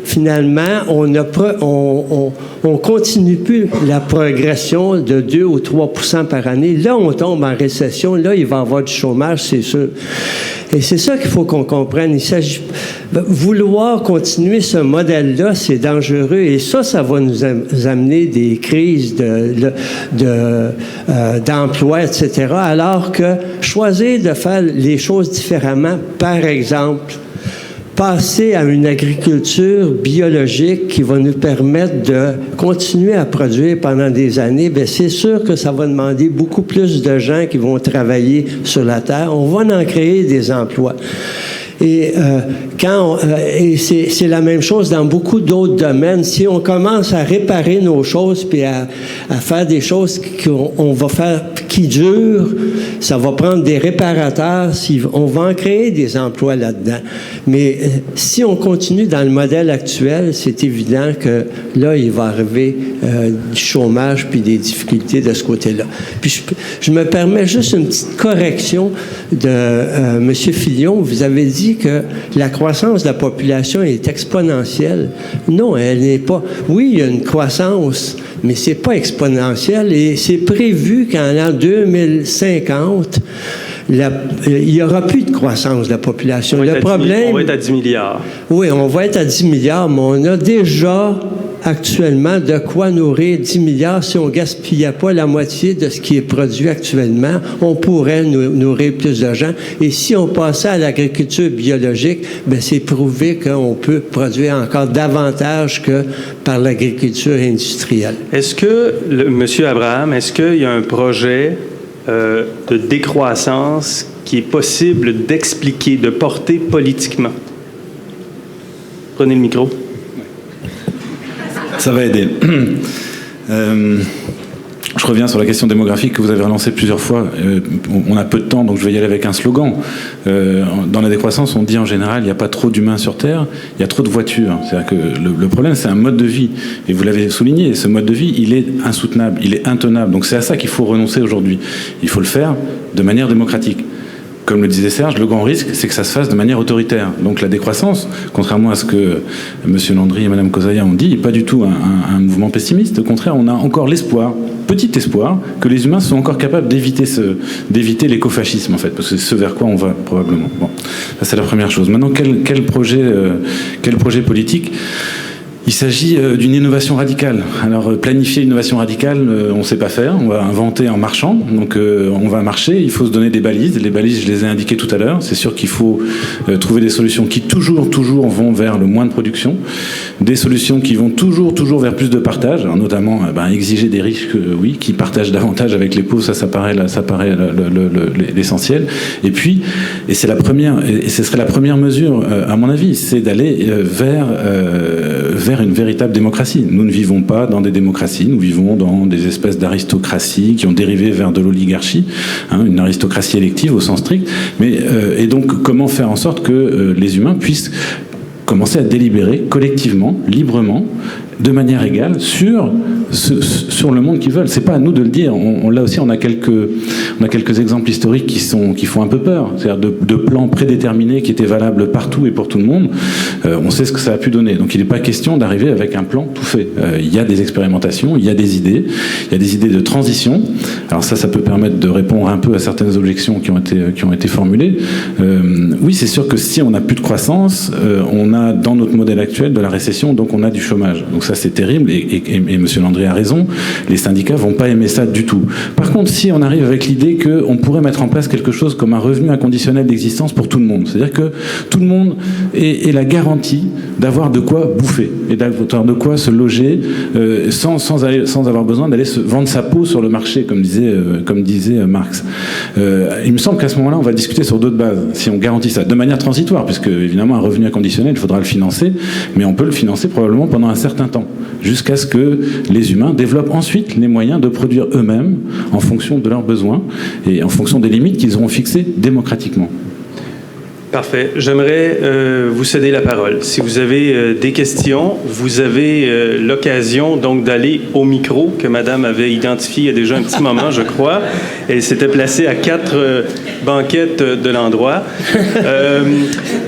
finalement, on continue plus la progression de 2 ou 3 % par année. Là, on tombe en récession. Là, il va y avoir du chômage, c'est sûr. Et c'est ça qu'il faut qu'on comprenne. Il s'agit vouloir continuer ce modèle-là, c'est dangereux. Et ça va nous amener des crises d'emploi, etc. Alors que choisir de faire les choses différemment, par exemple, passer à une agriculture biologique qui va nous permettre de continuer à produire pendant des années, bien, c'est sûr que ça va demander beaucoup plus de gens qui vont travailler sur la terre. On va en créer des emplois. Et c'est la même chose dans beaucoup d'autres domaines. Si on commence à réparer nos choses puis à faire des choses qu'on va faire qui durent, ça va prendre des réparateurs. On va en créer des emplois là-dedans. Mais si on continue dans le modèle actuel, c'est évident que là, il va arriver du chômage puis des difficultés de ce côté-là. Puis je me permets juste une petite correction de M. Filion. Vous avez dit que la croissance de la population est exponentielle. Non, elle n'est pas. Oui, il y a une croissance, mais c'est pas exponentiel et c'est prévu qu'en l'an 2050, il n'y aura plus de croissance de la population. On va être à 10 milliards. Oui, on va être à 10 milliards, mais on a déjà actuellement de quoi nourrir 10 milliards. Si on ne gaspillait pas la moitié de ce qui est produit actuellement, on pourrait nourrir plus de gens. Et si on passait à l'agriculture biologique, bien, c'est prouvé qu'on peut produire encore davantage que par l'agriculture industrielle. Est-ce que, M. Abraham, est-ce qu'il y a un projet de décroissance qui est possible d'expliquer, de porter politiquement? Prenez le micro. Ça va aider. Je reviens sur la question démographique que vous avez relancée plusieurs fois. On a peu de temps, donc je vais y aller avec un slogan. Dans la décroissance, on dit en général, il n'y a pas trop d'humains sur Terre, il y a trop de voitures. C'est-à-dire que le problème, c'est un mode de vie. Et vous l'avez souligné, ce mode de vie, il est insoutenable, il est intenable. Donc c'est à ça qu'il faut renoncer aujourd'hui. Il faut le faire de manière démocratique. comme le disait Serge, le grand risque, c'est que ça se fasse de manière autoritaire. Donc la décroissance, contrairement à ce que M. Landry et Mme Cozaya ont dit, n'est pas du tout un mouvement pessimiste. Au contraire, on a encore l'espoir, petit espoir, que les humains sont encore capables d'éviter l'écofascisme, en fait, parce que c'est ce vers quoi on va probablement. Bon, ça c'est la première chose. Maintenant, quel projet politique ? Il s'agit d'une innovation radicale. Alors, planifier l'innovation radicale, on ne sait pas faire. On va inventer en marchant. Donc, on va marcher. Il faut se donner des balises. Les balises, je les ai indiquées tout à l'heure. C'est sûr qu'il faut trouver des solutions qui toujours vont vers le moins de production. Des solutions qui vont toujours vers plus de partage. Alors, notamment, exiger des riches, qui partagent davantage avec les pauvres. Ça paraît l'essentiel. Et puis, et c'est la première, et ce serait la première mesure, à mon avis, c'est d'aller vers une véritable démocratie. Nous ne vivons pas dans des démocraties, nous vivons dans des espèces d'aristocratie qui ont dérivé vers de l'oligarchie, une aristocratie élective au sens strict. Et donc, comment faire en sorte que les humains puissent commencer à délibérer collectivement, librement, de manière égale sur le monde qu'ils veulent. C'est pas à nous de le dire. Là aussi, on a quelques exemples historiques qui font un peu peur. C'est-à-dire de plans prédéterminés qui étaient valables partout et pour tout le monde. On sait ce que ça a pu donner. Donc, il n'est pas question d'arriver avec un plan tout fait. Il y a des expérimentations, il y a des idées de transition. Alors ça peut permettre de répondre un peu à certaines objections qui ont été formulées. Oui, c'est sûr que si on n'a plus de croissance, on a dans notre modèle actuel de la récession, donc on a du chômage. Donc ça, c'est terrible, et M. Landry a raison, les syndicats vont pas aimer ça du tout. Par contre, si on arrive avec l'idée qu'on pourrait mettre en place quelque chose comme un revenu inconditionnel d'existence pour tout le monde, c'est-à-dire que tout le monde ait la garantie d'avoir de quoi bouffer, et d'avoir de quoi se loger, sans avoir besoin d'aller se vendre sa peau sur le marché, comme disait Marx. Il me semble qu'à ce moment-là, on va discuter sur d'autres bases, si on garantit ça, de manière transitoire, puisque évidemment, un revenu inconditionnel, il faudra le financer, mais on peut le financer probablement pendant un certain temps, jusqu'à ce que les humains développent ensuite les moyens de produire eux-mêmes en fonction de leurs besoins et en fonction des limites qu'ils auront fixées démocratiquement. Parfait. J'aimerais vous céder la parole. Si vous avez des questions, vous avez l'occasion donc d'aller au micro que Madame avait identifié il y a déjà un petit moment, je crois. Elle s'était placée à 4 banquettes de l'endroit.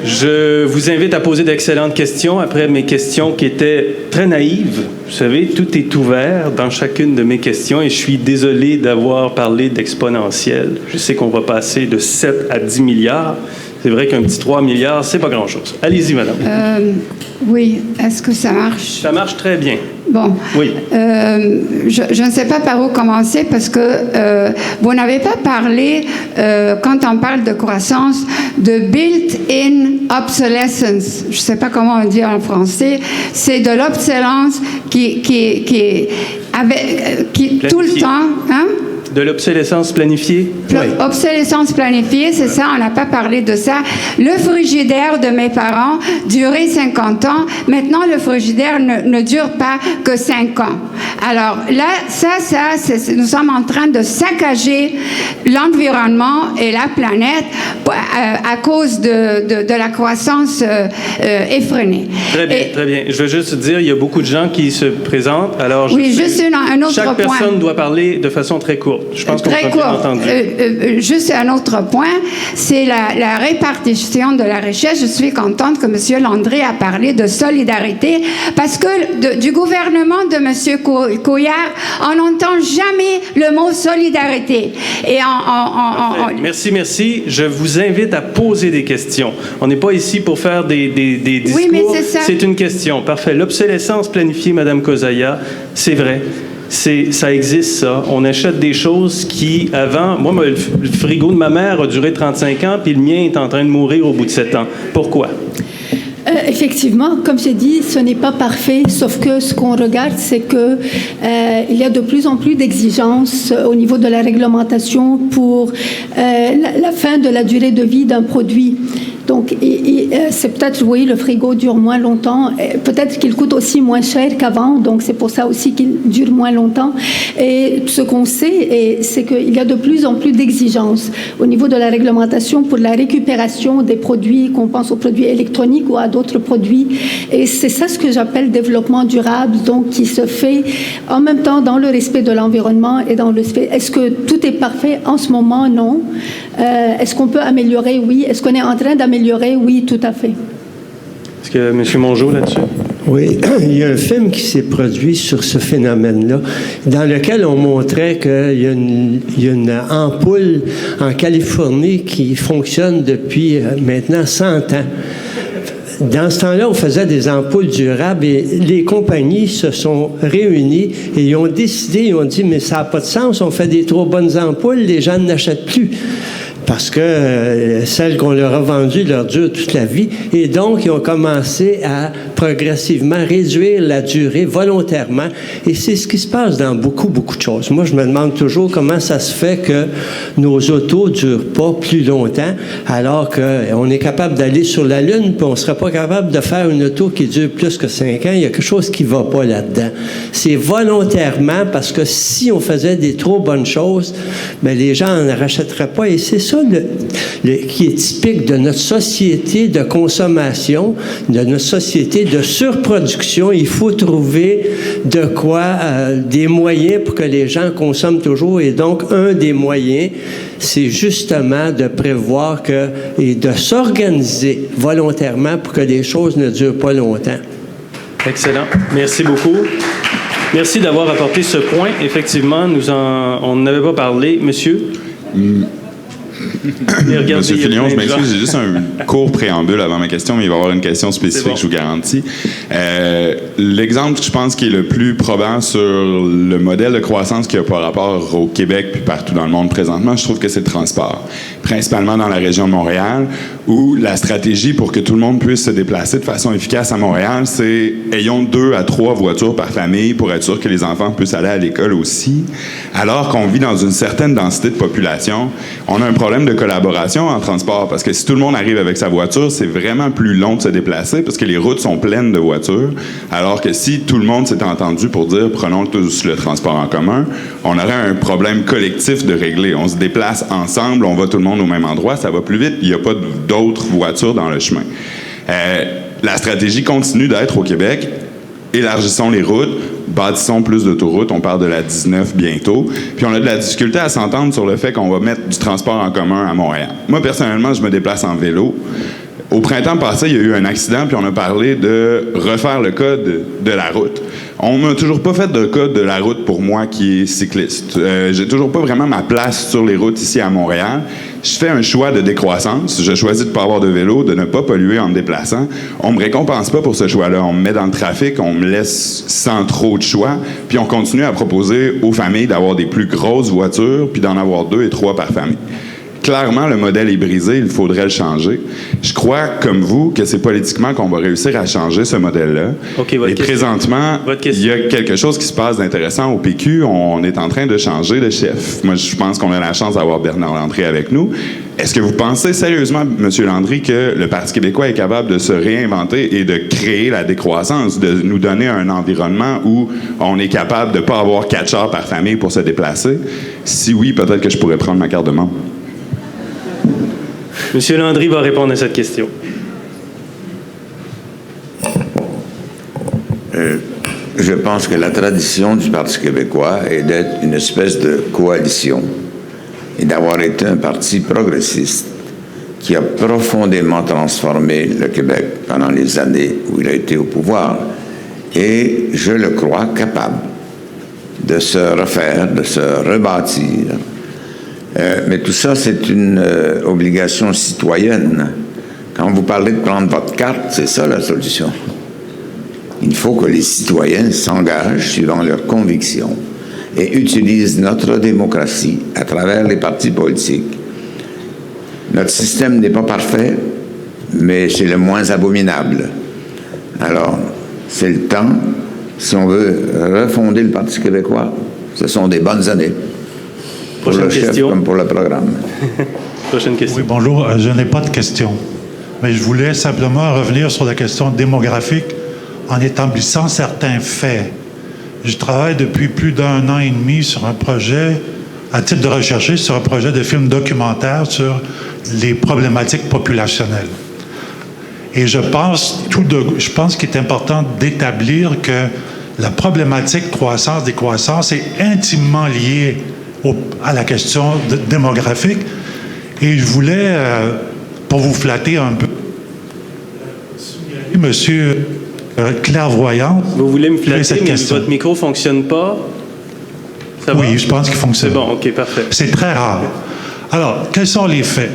Je vous invite à poser d'excellentes questions après mes questions qui étaient très naïves. Vous savez, tout est ouvert dans chacune de mes questions et je suis désolé d'avoir parlé d'exponentiel. Je sais qu'on va passer de 7 à 10 milliards. C'est vrai qu'un petit 3 milliards, c'est pas grand-chose. Allez-y, madame. Oui. Est-ce que ça marche? Ça marche très bien. Bon. Oui. Je ne sais pas par où commencer parce que vous n'avez pas parlé, quand on parle de croissance, de built-in obsolescence. Je ne sais pas comment on dit en français. C'est de l'obsolescence qui tout le temps... Hein? De l'obsolescence planifiée? Oui. Obsolescence planifiée, c'est ça, on n'a pas parlé de ça. Le frigidaire de mes parents durait 50 ans. Maintenant, le frigidaire ne dure pas que 5 ans. Alors là, nous sommes en train de saccager l'environnement et la planète à cause de la croissance effrénée. Très bien, très bien. Je veux juste dire, il y a beaucoup de gens qui se présentent. Alors, juste un autre point. Chaque personne doit parler de façon très courte. Je pense qu'on a bien entendu. Juste un autre point, c'est la répartition de la richesse. Je suis contente que M. Landry a parlé de solidarité parce que du gouvernement de M. Couillard, on n'entend jamais le mot solidarité. Et Merci. Je vous invite à poser des questions. On n'est pas ici pour faire des discours. Oui, mais c'est ça. C'est une question. Parfait. L'obsolescence planifiée, Mme Cozaya, c'est vrai. Ça existe, ça. On achète des choses qui, avant... Moi, le frigo de ma mère a duré 35 ans, puis le mien est en train de mourir au bout de 7 ans. Pourquoi? Effectivement, comme j'ai dit, ce n'est pas parfait, sauf que ce qu'on regarde, c'est que il y a de plus en plus d'exigences au niveau de la réglementation pour la fin de la durée de vie d'un produit. Donc, c'est peut-être, vous voyez, le frigo dure moins longtemps. Peut-être qu'il coûte aussi moins cher qu'avant, donc c'est pour ça aussi qu'il dure moins longtemps. Et ce qu'on sait, c'est qu'il y a de plus en plus d'exigences au niveau de la réglementation pour la récupération des produits, qu'on pense aux produits électroniques ou à d'autres produits. Et c'est ça ce que j'appelle développement durable, donc qui se fait en même temps dans le respect de l'environnement et dans le respect. Est-ce que tout est parfait en ce moment? Non. Est-ce qu'on peut améliorer? Oui. Est-ce qu'on est en train d'améliorer? Oui, tout à fait. Est-ce que M. Mongeau là-dessus? Oui, il y a un film qui s'est produit sur ce phénomène-là, dans lequel on montrait qu'il y a une ampoule en Californie qui fonctionne depuis maintenant 100 ans. Dans ce temps-là, on faisait des ampoules durables et les compagnies se sont réunies et ils ont décidé, ils ont dit, mais ça n'a pas de sens, on fait des trop bonnes ampoules, les gens n'achètent plus. Parce que celles qu'on leur a vendues leur durent toute la vie. Et donc, ils ont commencé à progressivement réduire la durée volontairement. Et c'est ce qui se passe dans beaucoup, beaucoup de choses. Moi, je me demande toujours comment ça se fait que nos autos ne durent pas plus longtemps, alors qu'on est capable d'aller sur la Lune, puis on ne serait pas capable de faire une auto qui dure plus que 5 ans. Il y a quelque chose qui ne va pas là-dedans. C'est volontairement, parce que si on faisait des trop bonnes choses, bien, les gens n'en rachèteraient pas. Et c'est ça qui est typique de notre société de consommation, de notre société de surproduction. Il faut trouver de quoi, des moyens pour que les gens consomment toujours. Et donc, un des moyens, c'est justement de prévoir et de s'organiser volontairement pour que les choses ne durent pas longtemps. Excellent. Merci beaucoup. Merci d'avoir apporté ce point. Effectivement, on n'avait pas parlé. Monsieur? Monsieur Filion, je m'excuse, j'ai juste un court préambule avant ma question, mais il va y avoir une question spécifique, je vous garantis. L'exemple, je pense, qui est le plus probant sur le modèle de croissance qu'il y a par rapport au Québec puis partout dans le monde présentement, je trouve que c'est le transport. Principalement dans la région de Montréal, où la stratégie pour que tout le monde puisse se déplacer de façon efficace à Montréal, c'est ayons 2 à 3 voitures par famille pour être sûr que les enfants puissent aller à l'école aussi. Alors qu'on vit dans une certaine densité de population, on a un problème de collaboration en transport, parce que si tout le monde arrive avec sa voiture, c'est vraiment plus long de se déplacer, parce que les routes sont pleines de voitures, alors que si tout le monde s'était entendu pour dire « prenons tous le transport en commun », on aurait un problème collectif de régler. On se déplace ensemble, on va tout le monde au même endroit, ça va plus vite, il n'y a pas d'autres voitures dans le chemin. La stratégie continue d'être au Québec, élargissons les routes, bâtissons plus d'autoroutes, on parle de la 19 bientôt, puis on a de la difficulté à s'entendre sur le fait qu'on va mettre du transport en commun à Montréal. Moi, personnellement, je me déplace en vélo. Au printemps passé, il y a eu un accident, puis on a parlé de refaire le code de la route. On m'a toujours pas fait de code de la route pour moi qui est cycliste. J'ai toujours pas vraiment ma place sur les routes ici à Montréal. Je fais un choix de décroissance. Je choisis de ne pas avoir de vélo, de ne pas polluer en me déplaçant. On me récompense pas pour ce choix-là. On me met dans le trafic, on me laisse sans trop de choix, puis on continue à proposer aux familles d'avoir des plus grosses voitures, puis d'en avoir 2 et 3 par famille. Clairement, le modèle est brisé, il faudrait le changer. Je crois, comme vous, que c'est politiquement qu'on va réussir à changer ce modèle-là. Okay, et présentement, il y a quelque chose qui se passe d'intéressant au PQ. On est en train de changer de chef. Moi, je pense qu'on a la chance d'avoir Bernard Landry avec nous. Est-ce que vous pensez sérieusement, M. Landry, que le Parti québécois est capable de se réinventer et de créer la décroissance, de nous donner un environnement où on est capable de ne pas avoir 4 chars par famille pour se déplacer? Si oui, peut-être que je pourrais prendre ma carte de membre. M. Landry va répondre à cette question. Je pense que la tradition du Parti québécois est d'être une espèce de coalition et d'avoir été un parti progressiste qui a profondément transformé le Québec pendant les années où il a été au pouvoir. Et je le crois capable de se refaire, de se rebâtir. Mais tout ça, c'est une obligation citoyenne. Quand vous parlez de prendre votre carte, c'est ça la solution. Il faut que les citoyens s'engagent suivant leurs convictions et utilisent notre démocratie à travers les partis politiques. Notre système n'est pas parfait, mais c'est le moins abominable. Alors, c'est le temps, si on veut refonder le Parti québécois, ce sont des bonnes années. Pour le chef comme pour le programme. Prochaine question. Oui, bonjour. Je n'ai pas de question. Mais je voulais simplement revenir sur la question démographique en établissant certains faits. Je travaille depuis plus d'1 an et demi sur un projet, à titre de recherché, sur un projet de film documentaire sur les problématiques populationnelles. Et je pense qu'il est important d'établir que la problématique croissance-décroissance est intimement liée à la question démographique. Et je voulais, pour vous flatter un peu, Monsieur clairvoyant. Vous voulez me flatter, mais votre micro ne fonctionne pas? Ça oui, va? je pense qu'il fonctionne. C'est bon, OK, parfait. C'est très rare. Alors, quels sont les faits?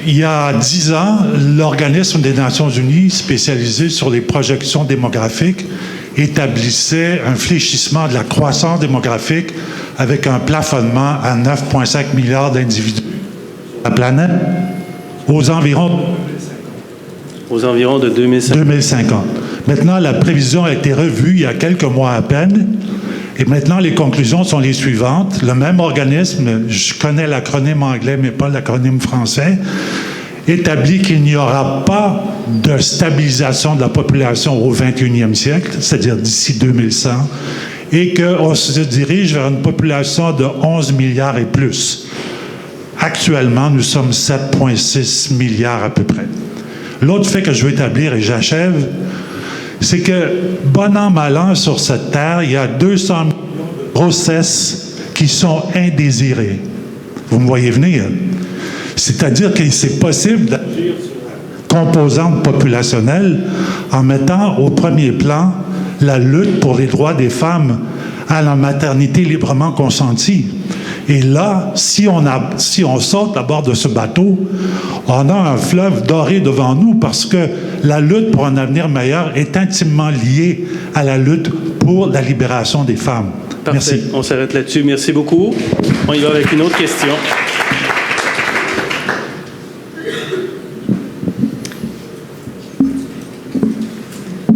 Il y a 10 ans, l'Organisme des Nations Unies, spécialisé sur les projections démographiques, établissait un fléchissement de la croissance démographique avec un plafonnement à 9,5 milliards d'individus sur la planète aux environs de 2050. Maintenant, la prévision a été revue il y a quelques mois à peine. Et maintenant, les conclusions sont les suivantes. Le même organisme, je connais l'acronyme anglais, mais pas l'acronyme français, établit qu'il n'y aura pas de stabilisation de la population au 21e siècle, c'est-à-dire d'ici 2100, et qu'on se dirige vers une population de 11 milliards et plus. Actuellement, nous sommes 7,6 milliards à peu près. L'autre fait que je veux établir, et j'achève, c'est que, bon an, mal an, sur cette terre, il y a 200 millions de grossesses qui sont indésirées. Vous me voyez venir? C'est-à-dire que c'est possible d'agir sur la composante populationnelle en mettant au premier plan la lutte pour les droits des femmes à la maternité librement consentie. Et là, si on saute à bord de ce bateau, on a un fleuve doré devant nous parce que la lutte pour un avenir meilleur est intimement liée à la lutte pour la libération des femmes. Parfait. Merci. On s'arrête là-dessus. Merci beaucoup. On y va avec une autre question.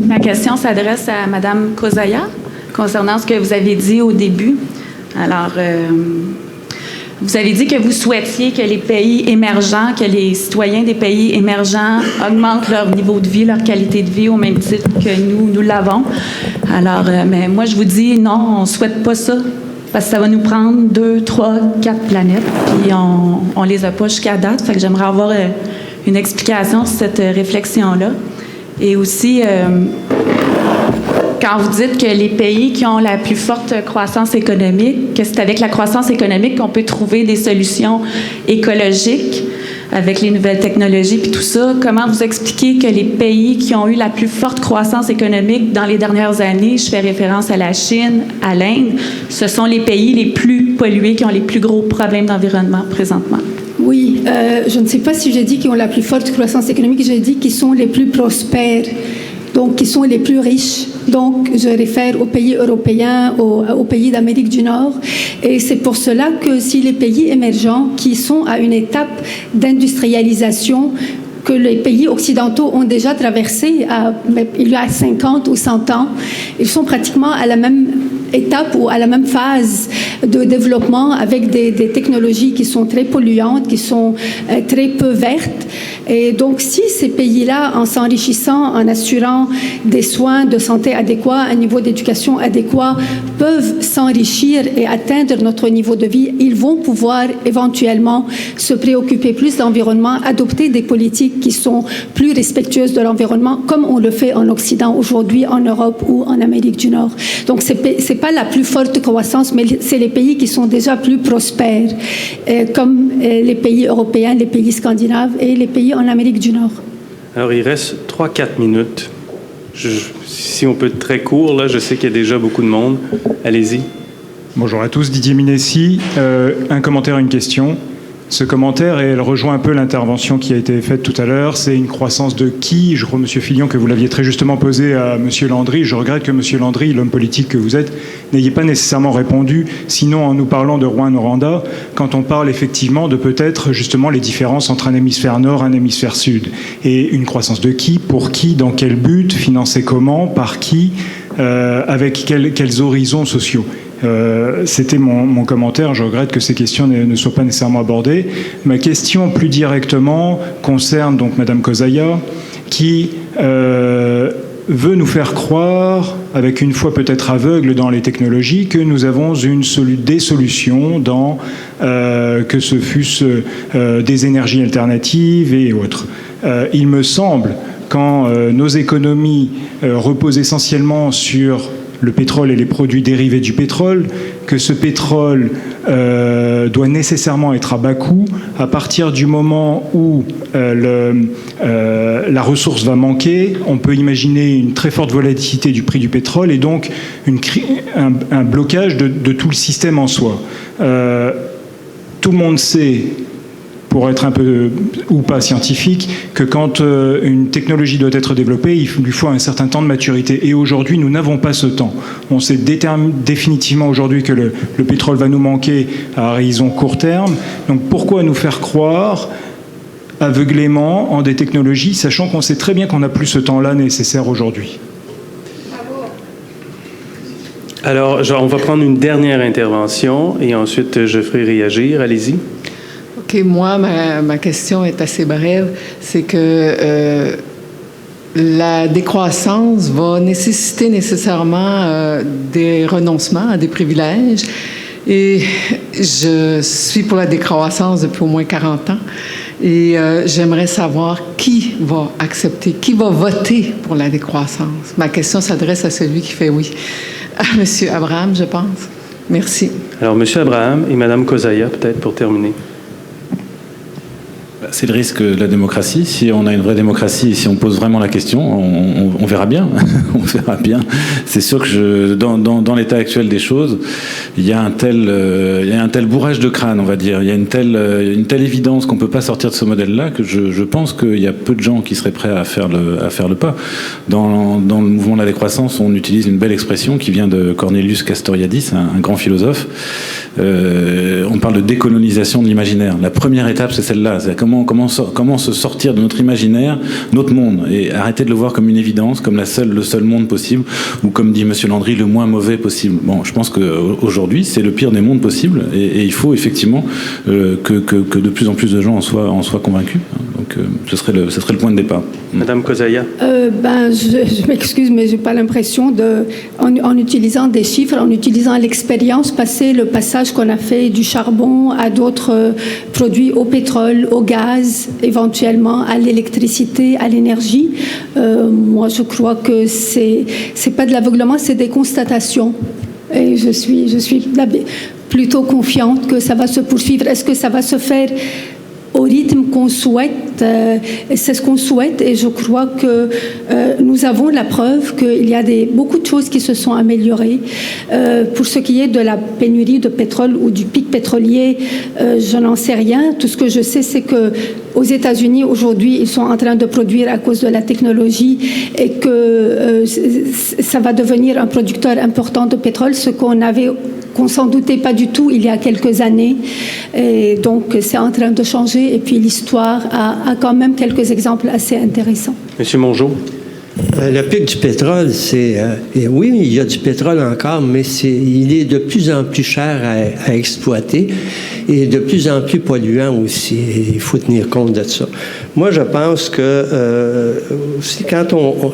Ma question s'adresse à Mme Kozaya concernant ce que vous avez dit au début. Alors, vous avez dit que vous souhaitiez que les pays émergents, que les citoyens des pays émergents augmentent leur niveau de vie, leur qualité de vie au même titre que nous l'avons. Alors, mais moi, je vous dis non, on ne souhaite pas ça parce que ça va nous prendre 2, 3, 4 planètes, puis on les a pas jusqu'à date. Fait que j'aimerais avoir une explication sur cette réflexion-là. Et aussi, quand vous dites que les pays qui ont la plus forte croissance économique, que c'est avec la croissance économique qu'on peut trouver des solutions écologiques avec les nouvelles technologies puis tout ça, comment vous expliquez que les pays qui ont eu la plus forte croissance économique dans les dernières années, je fais référence à la Chine, à l'Inde, ce sont les pays les plus pollués, qui ont les plus gros problèmes d'environnement présentement? Oui, je ne sais pas si j'ai dit qu'ils ont la plus forte croissance économique, j'ai dit qu'ils sont les plus prospères, donc qui sont les plus riches. Donc, je réfère aux pays européens, aux pays d'Amérique du Nord. Et c'est pour cela que si les pays émergents qui sont à une étape d'industrialisation que les pays occidentaux ont déjà traversé il y a 50 ou 100 ans, ils sont pratiquement à la même étape ou à la même phase de développement avec des technologies qui sont très polluantes, qui sont très peu vertes. Et donc, si ces pays-là, en s'enrichissant, en assurant des soins de santé adéquats, un niveau d'éducation adéquat, peuvent s'enrichir et atteindre notre niveau de vie, ils vont pouvoir éventuellement se préoccuper plus de l'environnement, adopter des politiques qui sont plus respectueuses de l'environnement, comme on le fait en Occident aujourd'hui, en Europe ou en Amérique du Nord. Donc, c'est pas la plus forte croissance, mais c'est les pays qui sont déjà plus prospères, comme les pays européens, les pays scandinaves et les pays en Amérique du Nord. Alors, il reste 3-4 minutes. Si on peut être très court, là, je sais qu'il y a déjà beaucoup de monde. Allez-y. Bonjour à tous, Didier Minessi. Un commentaire, une question. Ce commentaire, et elle rejoint un peu l'intervention qui a été faite tout à l'heure, c'est une croissance de qui? Je crois, M. Fillon, que vous l'aviez très justement posé à M. Landry. Je regrette que M. Landry, l'homme politique que vous êtes, n'ayez pas nécessairement répondu, sinon en nous parlant de Rouen-Noranda, quand on parle effectivement de peut-être justement les différences entre un hémisphère nord et un hémisphère sud. Et une croissance de qui? Pour qui? Dans quel but? Financée comment? Par qui? Avec quels horizons sociaux? C'était mon commentaire. Je regrette que ces questions ne soient pas nécessairement abordées. Ma question plus directement concerne donc Madame Kozaya, qui veut nous faire croire, avec une foi peut-être aveugle dans les technologies, que nous avons des solutions dans que ce fût des énergies alternatives et autres. il me semble, quand nos économies reposent essentiellement sur le pétrole et les produits dérivés du pétrole, que ce pétrole doit nécessairement être à bas coût. À partir du moment où la ressource va manquer, on peut imaginer une très forte volatilité du prix du pétrole et donc un blocage de tout le système en soi. Tout le monde sait, pour être un peu ou pas scientifique, que quand une technologie doit être développée, il lui faut un certain temps de maturité. Et aujourd'hui, nous n'avons pas ce temps. On sait définitivement aujourd'hui que le pétrole va nous manquer à horizon court terme. Donc pourquoi nous faire croire aveuglément en des technologies, sachant qu'on sait très bien qu'on n'a plus ce temps-là nécessaire aujourd'hui? Alors, on va prendre une dernière intervention et ensuite je ferai réagir. Allez-y. OK, moi, ma question est assez brève. C'est que la décroissance va nécessiter nécessairement des renoncements à des privilèges. Et je suis pour la décroissance depuis au moins 40 ans. Et j'aimerais savoir qui va accepter, qui va voter pour la décroissance. Ma question s'adresse à celui qui fait oui. À M. Abraham, je pense. Merci. Alors, M. Abraham et Mme Kozaya, peut-être pour terminer. C'est le risque de la démocratie. Si on a une vraie démocratie, si on pose vraiment la question, on verra bien. On verra bien. C'est sûr que dans l'état actuel des choses, il y a un tel bourrage de crâne, on va dire. Il y a une telle évidence qu'on peut pas sortir de ce modèle-là que je pense qu'il y a peu de gens qui seraient prêts à faire le pas. Dans le mouvement de la décroissance, on utilise une belle expression qui vient de Cornelius Castoriadis, un grand philosophe. On parle de décolonisation de l'imaginaire. La première étape, c'est celle-là. C'est comment se sortir de notre imaginaire, notre monde, et arrêter de le voir comme une évidence, comme le seul monde possible, ou comme dit M. Landry, le moins mauvais possible. Bon, je pense qu'aujourd'hui, c'est le pire des mondes possibles, et il faut effectivement que de plus en plus de gens en soient convaincus. Donc, ce serait le point de départ. Madame Kozaya. Je m'excuse, mais j'ai pas l'impression en utilisant des chiffres, en utilisant l'expérience passée, le passage qu'on a fait du charbon à d'autres produits, au pétrole, au gaz, éventuellement à l'électricité, à l'énergie. Moi, je crois que c'est pas de l'aveuglement, c'est des constatations. Et je suis plutôt confiante que ça va se poursuivre. Est-ce que ça va se faire au rythme qu'on souhaite? C'est ce qu'on souhaite, et je crois que nous avons la preuve qu'il y a beaucoup de choses qui se sont améliorées. Pour ce qui est de la pénurie de pétrole ou du pic pétrolier, je n'en sais rien. Tout ce que je sais, c'est que aux États-Unis aujourd'hui, ils sont en train de produire à cause de la technologie, et que ça va devenir un producteur important de pétrole, ce qu'on s'en doutait pas du tout il y a quelques années. Et donc, c'est en train de changer. Et puis, l'histoire a quand même quelques exemples assez intéressants. Monsieur Mongeau. Le pic du pétrole, oui, il y a du pétrole encore, mais il est de plus en plus cher à exploiter et de plus en plus polluant aussi. Et il faut tenir compte de ça. Moi, je pense que aussi quand on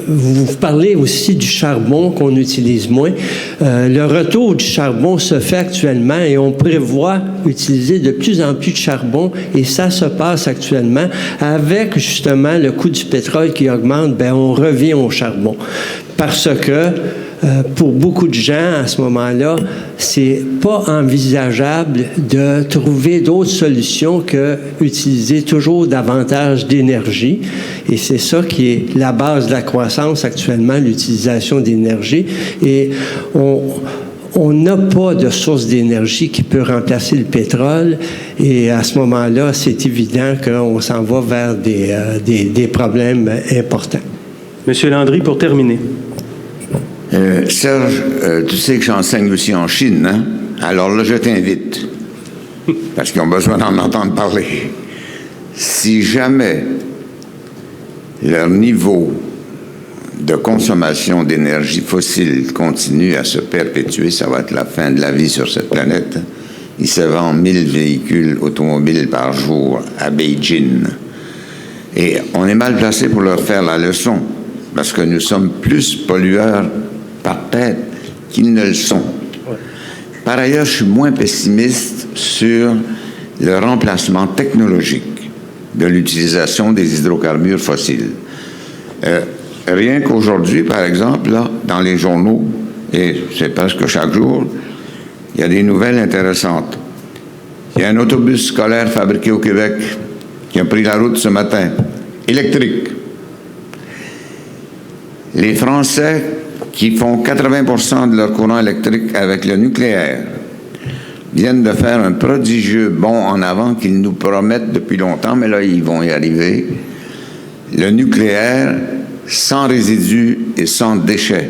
vous parlez aussi du charbon qu'on utilise moins. Le retour du charbon se fait actuellement et on prévoit utiliser de plus en plus de charbon, et ça se passe actuellement avec justement le coût du pétrole qui augmente. On revient au charbon parce que pour beaucoup de gens, à ce moment-là, c'est pas envisageable de trouver d'autres solutions que utiliser toujours davantage d'énergie. Et c'est ça qui est la base de la croissance actuellement, l'utilisation d'énergie. Et on n'a pas de source d'énergie qui peut remplacer le pétrole. Et à ce moment-là, c'est évident qu'on s'en va vers des problèmes importants. Monsieur Landry, pour terminer. Serge, tu sais que j'enseigne aussi en Chine, hein? Alors là, je t'invite, parce qu'ils ont besoin d'en entendre parler. Si jamais leur niveau de consommation d'énergie fossile continue à se perpétuer, ça va être la fin de la vie sur cette planète. Ils se vendent 1000 véhicules automobiles par jour à Beijing. Et on est mal placé pour leur faire la leçon, parce que nous sommes plus pollueurs par tête qu'ils ne le sont. Par ailleurs, je suis moins pessimiste sur le remplacement technologique de l'utilisation des hydrocarbures fossiles. Rien qu'aujourd'hui, par exemple, là, dans les journaux, et c'est presque chaque jour, il y a des nouvelles intéressantes. Il y a un autobus scolaire fabriqué au Québec qui a pris la route ce matin, électrique. Les Français qui font 80% de leur courant électrique avec le nucléaire viennent de faire un prodigieux bond en avant qu'ils nous promettent depuis longtemps, mais là, ils vont y arriver. Le nucléaire sans résidus et sans déchets.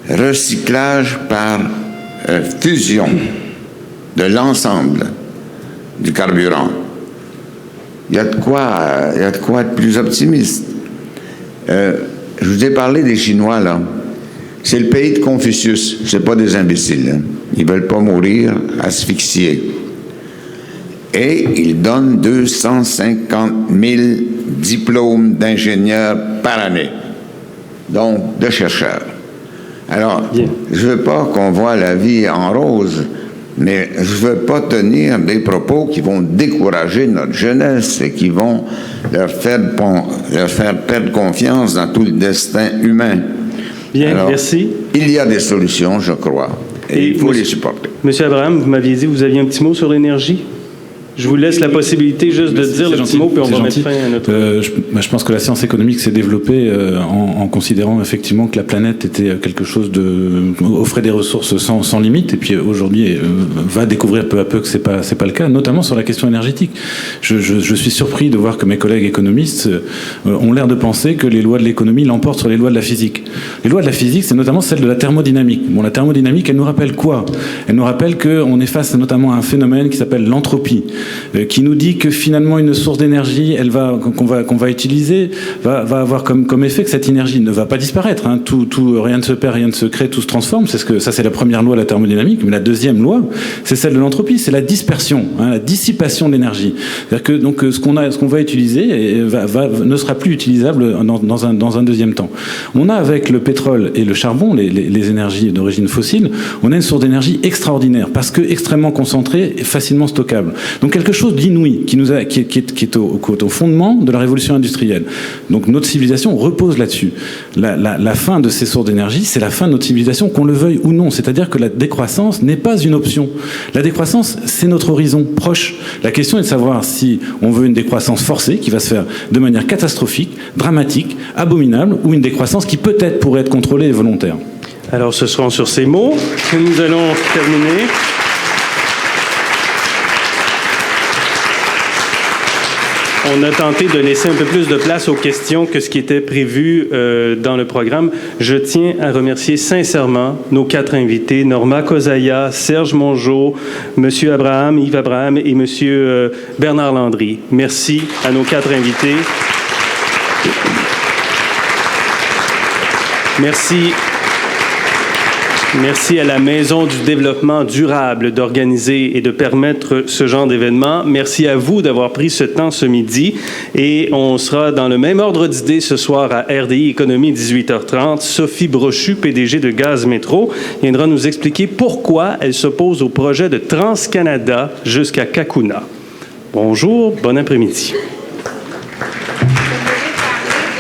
Recyclage par fusion de l'ensemble du carburant. Il y a de quoi être plus optimiste. Je vous ai parlé des Chinois, là. C'est le pays de Confucius. C'est pas des imbéciles. Hein. Ils veulent pas mourir asphyxiés. Et ils donnent 250 000 diplômes d'ingénieurs par année. Donc, de chercheurs. Alors, je veux pas qu'on voit la vie en rose, mais je veux pas tenir des propos qui vont décourager notre jeunesse et qui vont leur faire perdre confiance dans tout le destin humain. Bien, alors, merci. Il y a des solutions, je crois, et il faut les supporter. Monsieur Abraham, vous m'aviez dit que vous aviez un petit mot sur l'énergie? Je vous laisse la possibilité juste de dire le petit mot, puis on va mettre fin à notre... je pense que la science économique s'est développée en considérant effectivement que la planète était quelque chose offrait des ressources sans limite, et puis aujourd'hui va découvrir peu à peu que c'est pas le cas, notamment sur la question énergétique. Je suis surpris de voir que mes collègues économistes ont l'air de penser que les lois de l'économie l'emportent sur les lois de la physique. Les lois de la physique, c'est notamment celle de la thermodynamique. Bon, la thermodynamique, elle nous rappelle quoi? Elle nous rappelle qu'on est face notamment à un phénomène qui s'appelle l'entropie, qui nous dit que finalement une source d'énergie qu'on va utiliser va avoir comme effet que cette énergie ne va pas disparaître. Hein. Rien ne se perd, rien ne se crée, tout se transforme. Ça, c'est la première loi de la thermodynamique. Mais la deuxième loi, c'est celle de l'entropie, c'est la dispersion, la dissipation de l'énergie. C'est-à-dire que donc ce qu'on va utiliser ne sera plus utilisable dans un deuxième temps. On a avec le pétrole et le charbon, les énergies d'origine fossile, on a une source d'énergie extraordinaire parce que extrêmement concentrée et facilement stockable. Donc quelque chose d'inouï qui est au fondement de la révolution industrielle. Donc notre civilisation repose là-dessus. La fin de ces sources d'énergie, c'est la fin de notre civilisation, qu'on le veuille ou non. C'est-à-dire que la décroissance n'est pas une option. La décroissance, c'est notre horizon proche. La question est de savoir si on veut une décroissance forcée qui va se faire de manière catastrophique, dramatique, abominable, ou une décroissance qui peut-être pourrait être contrôlée et volontaire. Alors ce seront sur ces mots que nous allons terminer. On a tenté de laisser un peu plus de place aux questions que ce qui était prévu dans le programme. Je tiens à remercier sincèrement nos 4 invités, Norma Kozaya, Serge Mongeau, M. Abraham, Yves Abraham et M. Bernard Landry. Merci à nos 4 invités. Merci à la Maison du développement durable d'organiser et de permettre ce genre d'événement. Merci à vous d'avoir pris ce temps ce midi. Et on sera dans le même ordre d'idées ce soir à RDI Économie, 18h30. Sophie Brochu, PDG de Gaz Métro, viendra nous expliquer pourquoi elle s'oppose au projet de TransCanada jusqu'à Kakuna. Bonjour, bon après-midi.